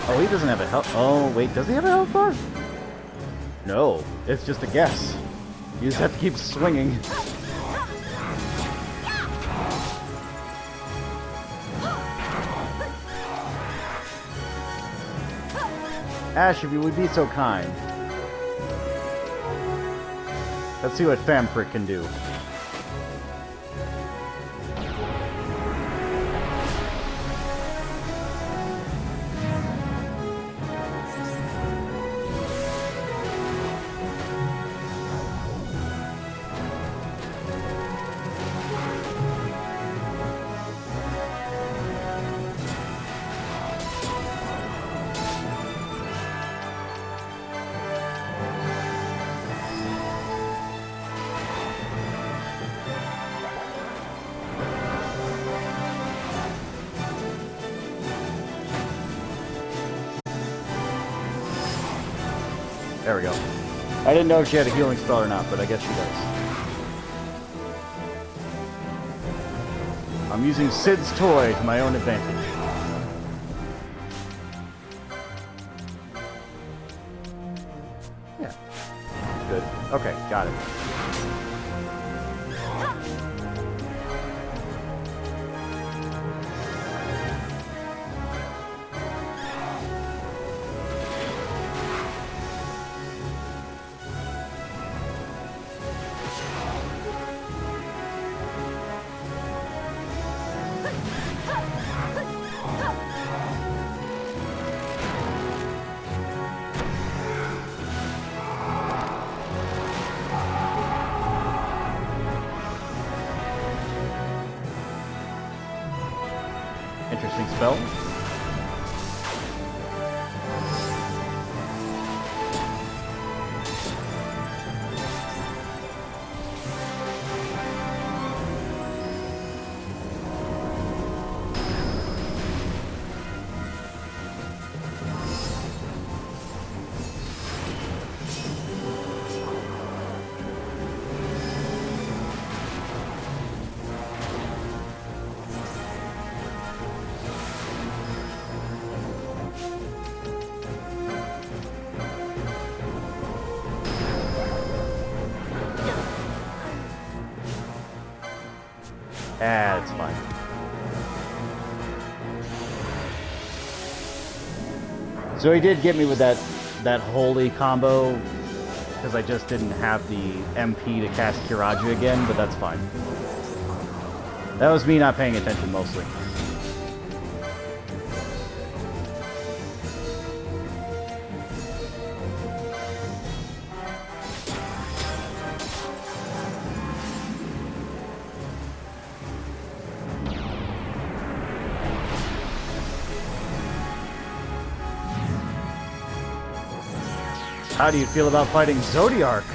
Oh, he doesn't have a health. Oh, wait, does he have a health bar? No, it's just a guess. You just have to keep swinging. Ash, if you would be so kind. Let's see what Famfrit can do. There we go. I didn't know if she had a healing spell or not, but I guess she does. I'm using Sid's toy to my own advantage. Yeah. Good. Okay, got it. Interesting spell. Ah, it's fine. So he did get me with that holy combo, because I just didn't have the MP to cast Kiraju again, but that's fine. That was me not paying attention mostly. How do you feel about fighting Zodiac?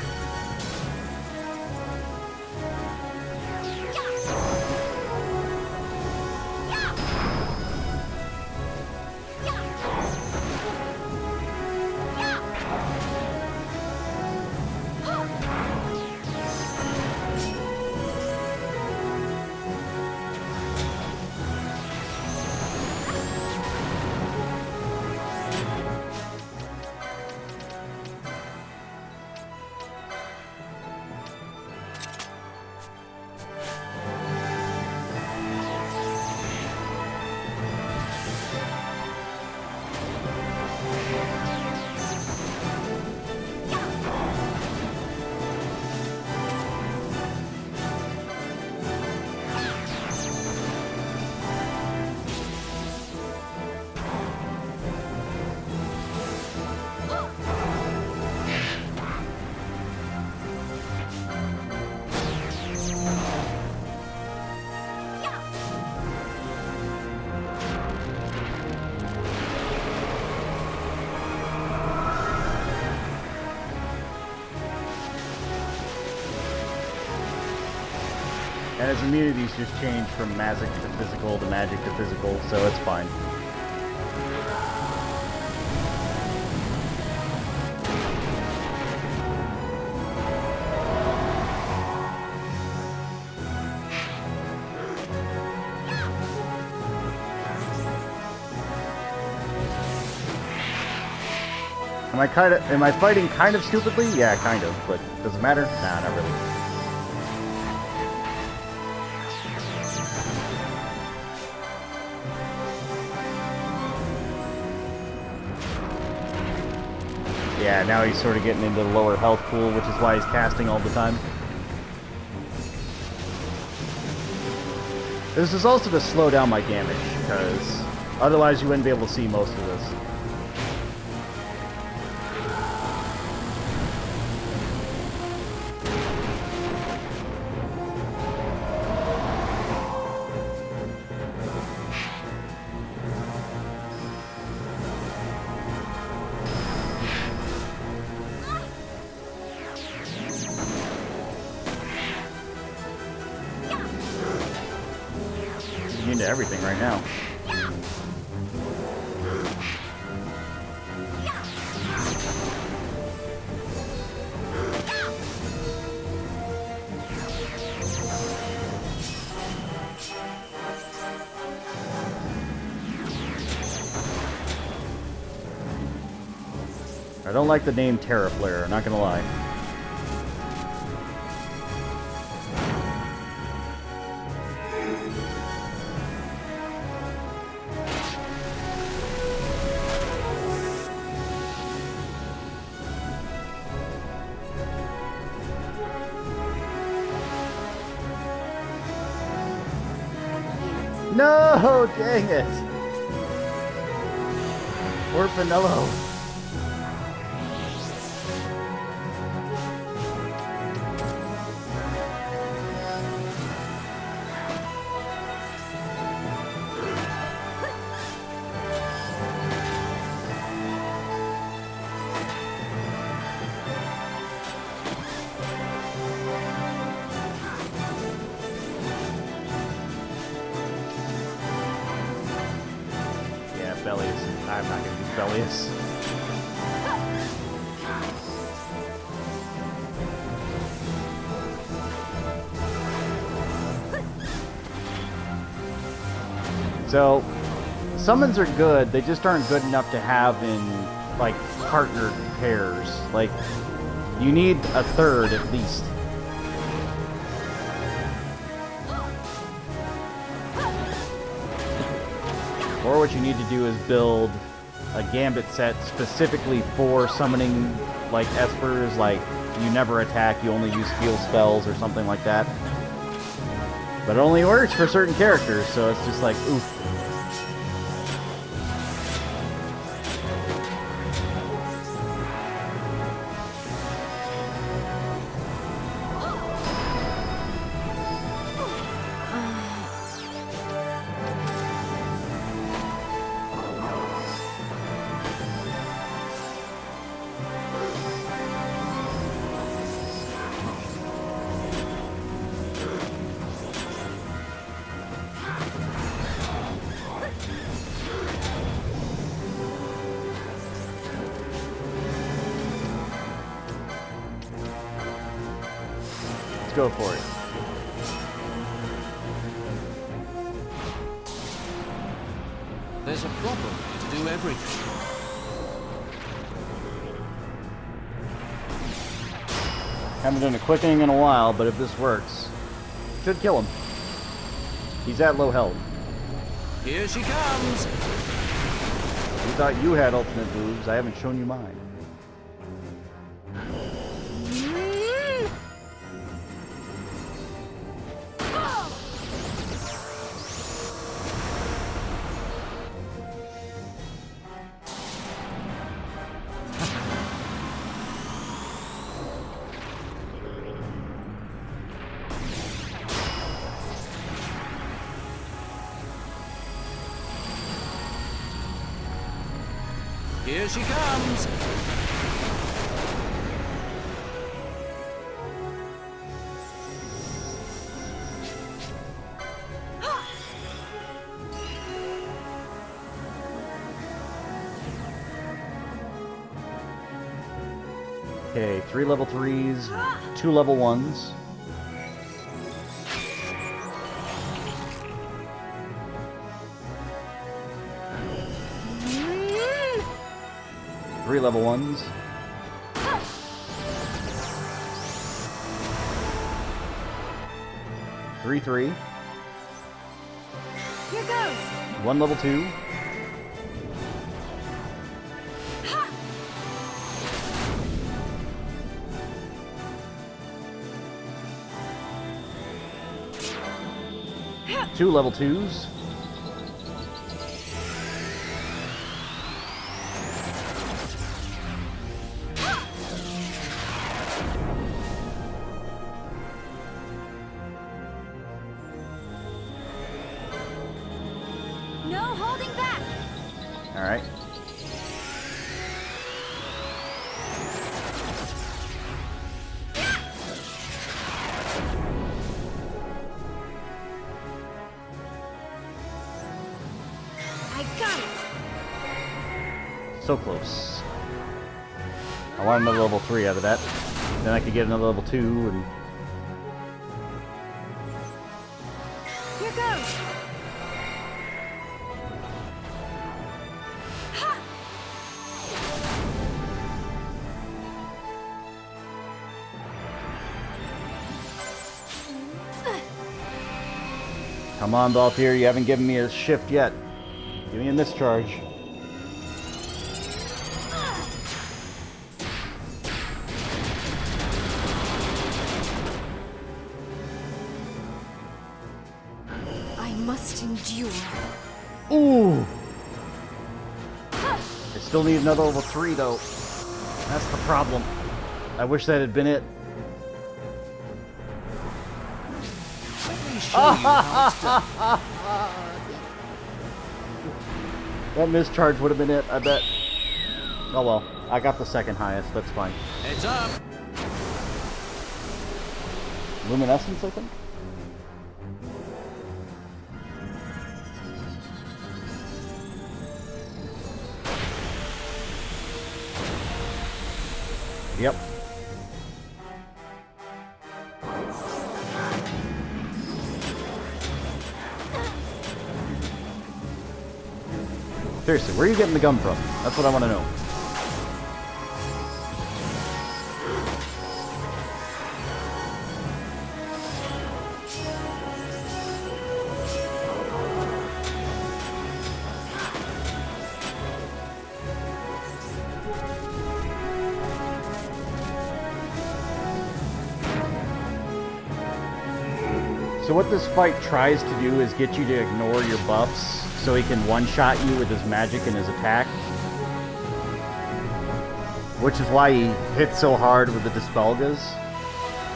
And his immunities just changed from magic to physical to magic to physical, so it's fine. Am I fighting kind of stupidly? Yeah, kind of, but does it matter? Nah, not really. Yeah, now he's sort of getting into the lower health pool, which is why he's casting all the time. This is also to slow down my damage, because otherwise you wouldn't be able to see most of this. Into everything right now. I don't like the name Terra Flare, not gonna lie. No, dang it! Poor Finello. Bellius. I'm not going to use Bellius. So, summons are good, they just aren't good enough to have in, like, partnered pairs. Like, you need a third at least. Or what you need to do is build a gambit set specifically for summoning, like, espers, like, you never attack, you only use heal spells or something like that. But it only works for certain characters, so it's just like, oof. Go for it. There's a problem to do everything. Haven't done a quickening in a while, but if this works, should kill him. He's at low health. Here she comes! You thought you had ultimate moves, I haven't shown you mine. Here she comes! Okay, 3 level 3s, 2 level 1s. Three level 1s. Three 3. Here goes. 1 level 2. Two level 2s. No holding back. All right. I got it. So close. I want another level 3 out of that. Then I could get another level 2 and... Here goes. Come on, Baltier, you haven't given me a shift yet. Give me a mischarge. I must endure. Ooh! I still need another level 3, though. That's the problem. I wish that had been it. That mischarge would have been it, I bet. Oh well, I got the second highest, that's fine. Heads up! Luminescence, I think? Yep. Seriously, where are you getting the gum from? That's what I want to know. So what this fight tries to do is get you to ignore your buffs so he can one-shot you with his magic and his attack. Which is why he hits so hard with the Dispelgas.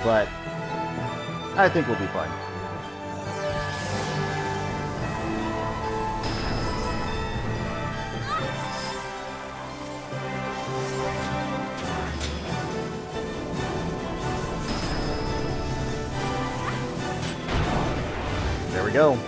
But I think we'll be fine. There we go.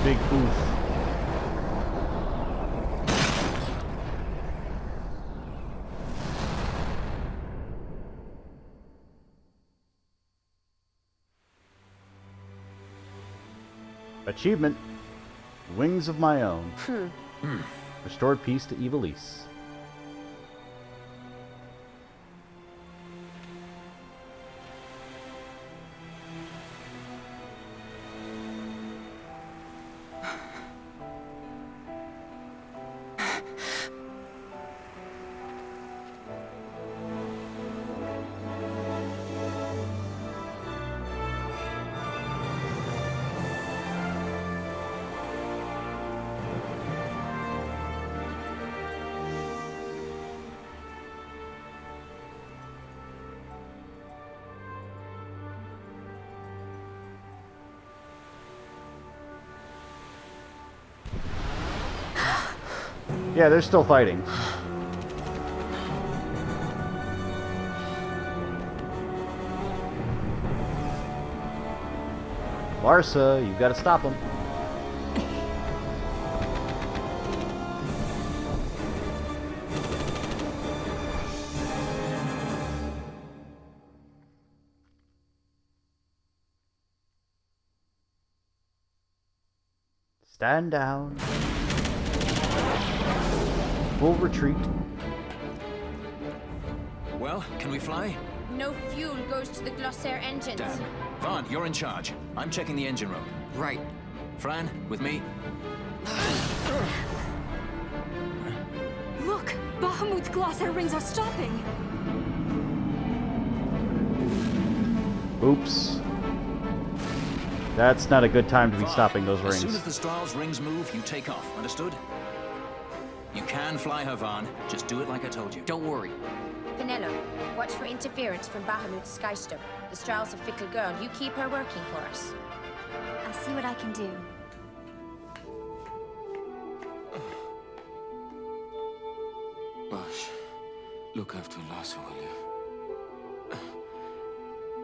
Big oof. Achievement. Wings of my own. Restored peace to Evilise. Yeah, they're still fighting. Larsa, you gotta stop them. Stand down. Full retreat. Well, can we fly? No fuel goes to the Glossair engines. Damn. Vaughn, you're in charge. I'm checking the engine room. Right. Fran, with me? Look! Bahamut's Glossair rings are stopping! Oops. That's not a good time to be stopping those rings. As soon as the Strahl's rings move, you take off. Understood? You can fly her, Vaughn. Just do it like I told you. Don't worry. Penelo, watch for interference from Bahamut's Skystone. The Strahl's a fickle girl. You keep her working for us. I'll see what I can do. Bosh, look after Larsa, will you?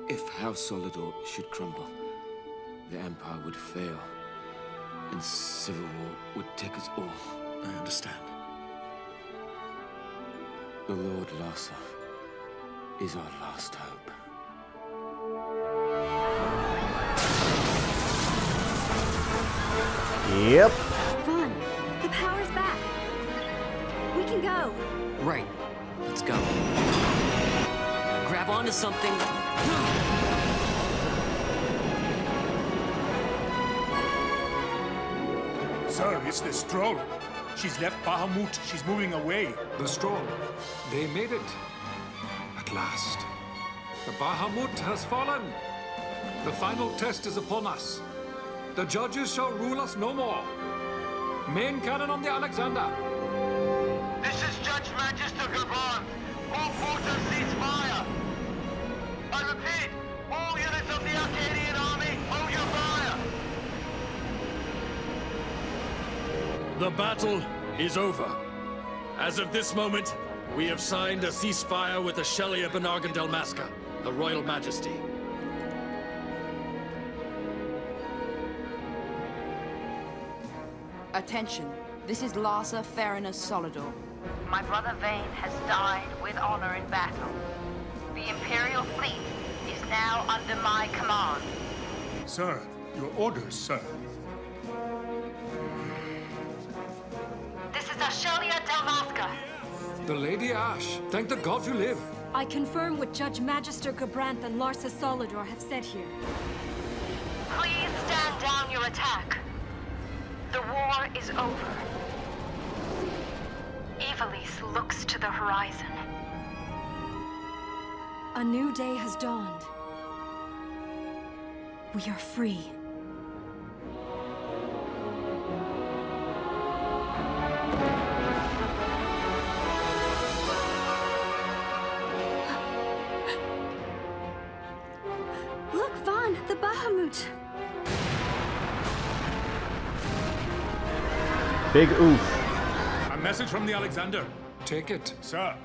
If House Solidor should crumble, the Empire would fail, and civil war would take us all. I understand. The Lord Larsa is our last hope. Yep. Vaughn, the power's back. We can go. Right. Let's go. Grab onto something. Sir, it's the Stroll. She's left Bahamut. She's moving away. The Stroll. They made it. At last. The Bahamut has fallen. The final test is upon us. The judges shall rule us no more. Main cannon on the Alexander. This is Judge Magister Gabon. All forces cease fire. I repeat, all units of the Arcadian army, hold your fire. The battle is over. As of this moment, we have signed a ceasefire with the Shelia Benargan Delmasca, the Royal Majesty. Attention, this is Larsa Farina Solidor. My brother Vane has died with honor in battle. The Imperial fleet is now under my command. Sir, your orders, sir. This is Ashelia Delmasca. The Lady Ash. Thank the gods you live. I confirm what Judge Magister Gabranth and Larsa Solidor have said here. Please stand down your attack. The war is over. Evilise looks to the horizon. A new day has dawned. We are free. Look, Vaughn, the Bahamut. Big oof. A message from the Alexander. Take it. Sir.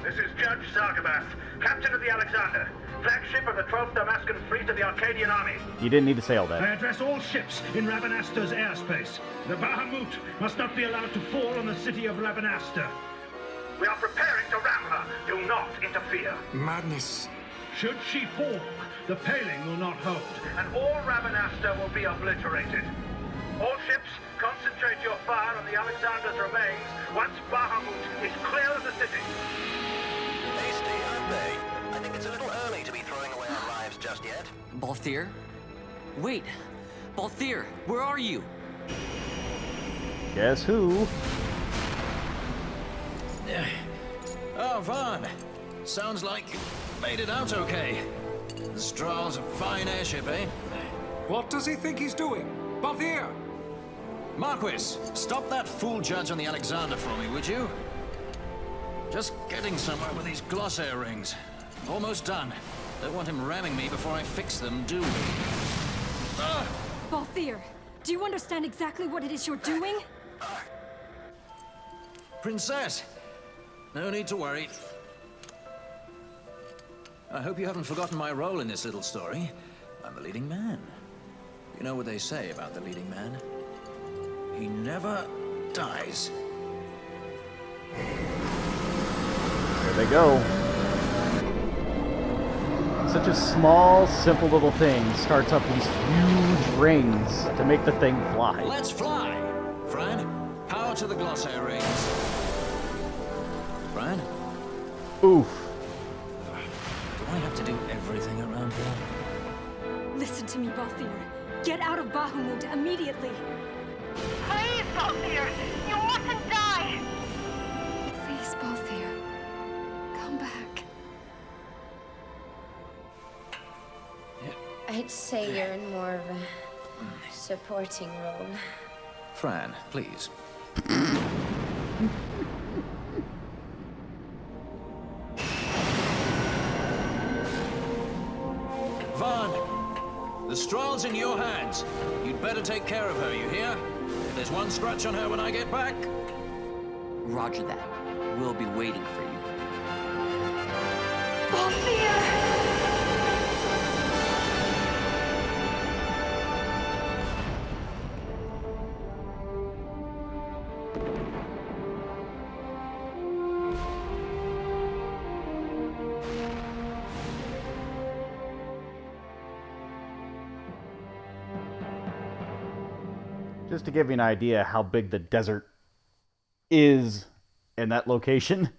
This is Judge Sargabath, captain of the Alexander, flagship of the 12th Damascan Fleet of the Arcadian Army. You didn't need to say all I that. address all ships in Rabanaster's airspace. The Bahamut must not be allowed to fall on the city of Rabanaster. We are preparing to ram her. Do not interfere. Madness. Should she fall, the paling will not hold, and all Rabanaster will be obliterated. All ships, concentrate your fire on the Alexander's remains once Bahamut is clear of the city. Hasty, aren't they? I think it's a little early to be throwing away our lives just yet. Balthier? Wait. Balthier, where are you? Guess who? Oh, Vaughn. Sounds like you made it out okay. The Strahl's a fine airship, eh? What does he think he's doing? Balthier! Marquis, stop that fool judge on the Alexander for me, would you? Just getting somewhere with these Glossair rings. Almost done. Don't want him ramming me before I fix them, do we? Balthier, do you understand exactly what it is you're doing? Princess! No need to worry. I hope you haven't forgotten my role in this little story. I'm the leading man. You know what they say about the leading man? He never dies. There they go. Such a small, simple little thing starts up these huge rings to make the thing fly. Let's fly! Fran, power to the glossaire rings. Fran? Oof. Do I have to do everything around here? Listen to me, Balthier. Get out of Bahamut immediately. Please, Balthier! You mustn't die! Please, Balthier. Come back. I'd say you're in more of a supporting role. Fran, please. Vaughn, the Strahl's in your hands. You'd better take care of her, you hear? If there's one scratch on her when I get back... Roger that. We'll be waiting for you. Balthier! Just to give you an idea how big the desert is in that location.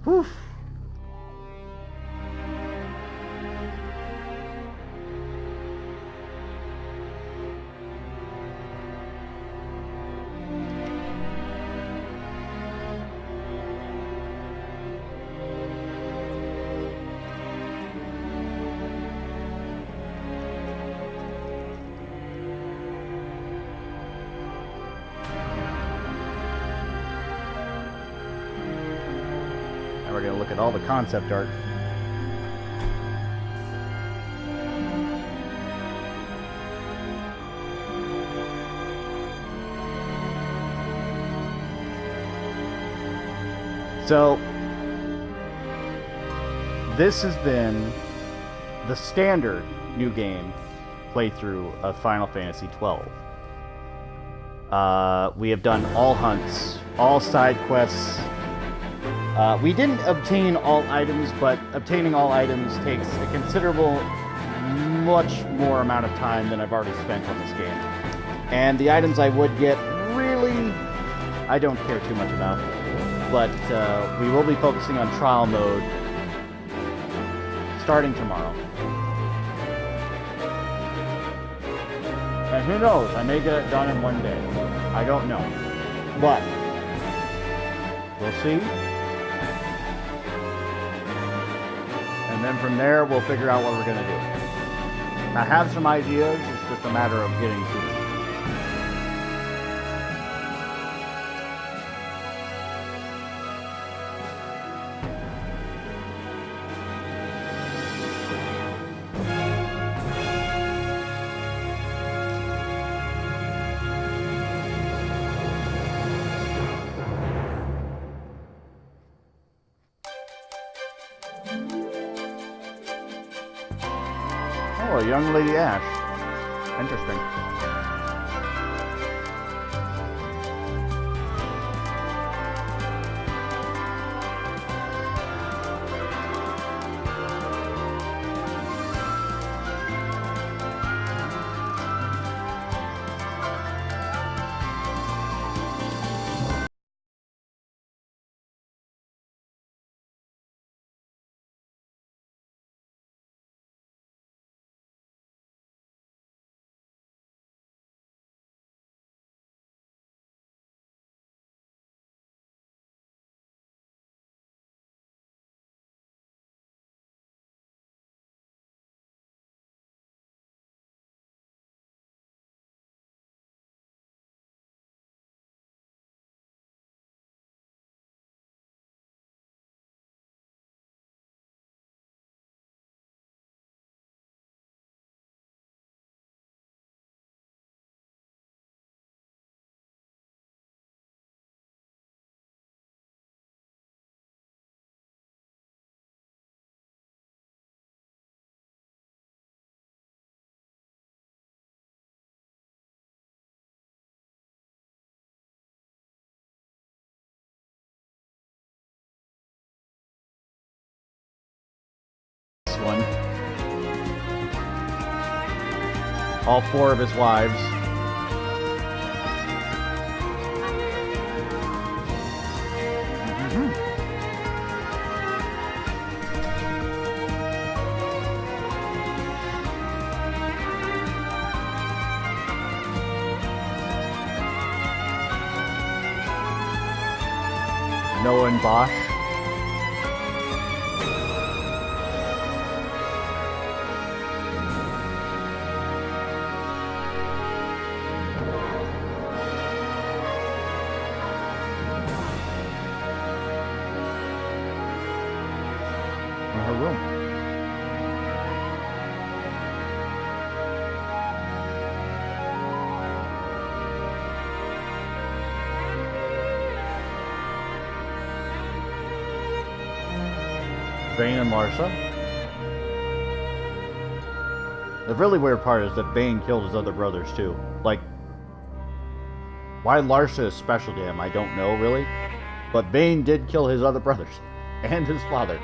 Whew. We're going to look at all the concept art. So, this has been the standard new game playthrough of Final Fantasy XII. We have done all hunts, all side quests. We didn't obtain all items, but obtaining all items takes a considerable, much more amount of time than I've already spent on this game. And the items I would get, really, I don't care too much about. But we will be focusing on trial mode starting tomorrow. And who knows, I may get it done in one day. I don't know. But we'll see. And then from there, we'll figure out what we're going to do. I have some ideas, it's just a matter of getting to them. Oh, a young Lady Ash. Interesting. One. All four of his wives. Noah and Bosch. Her room. Vayne and Larsa. The really weird part is that Vayne killed his other brothers too. Like, why Larsa is special to him, I don't know really. But Vayne did kill his other brothers and his father.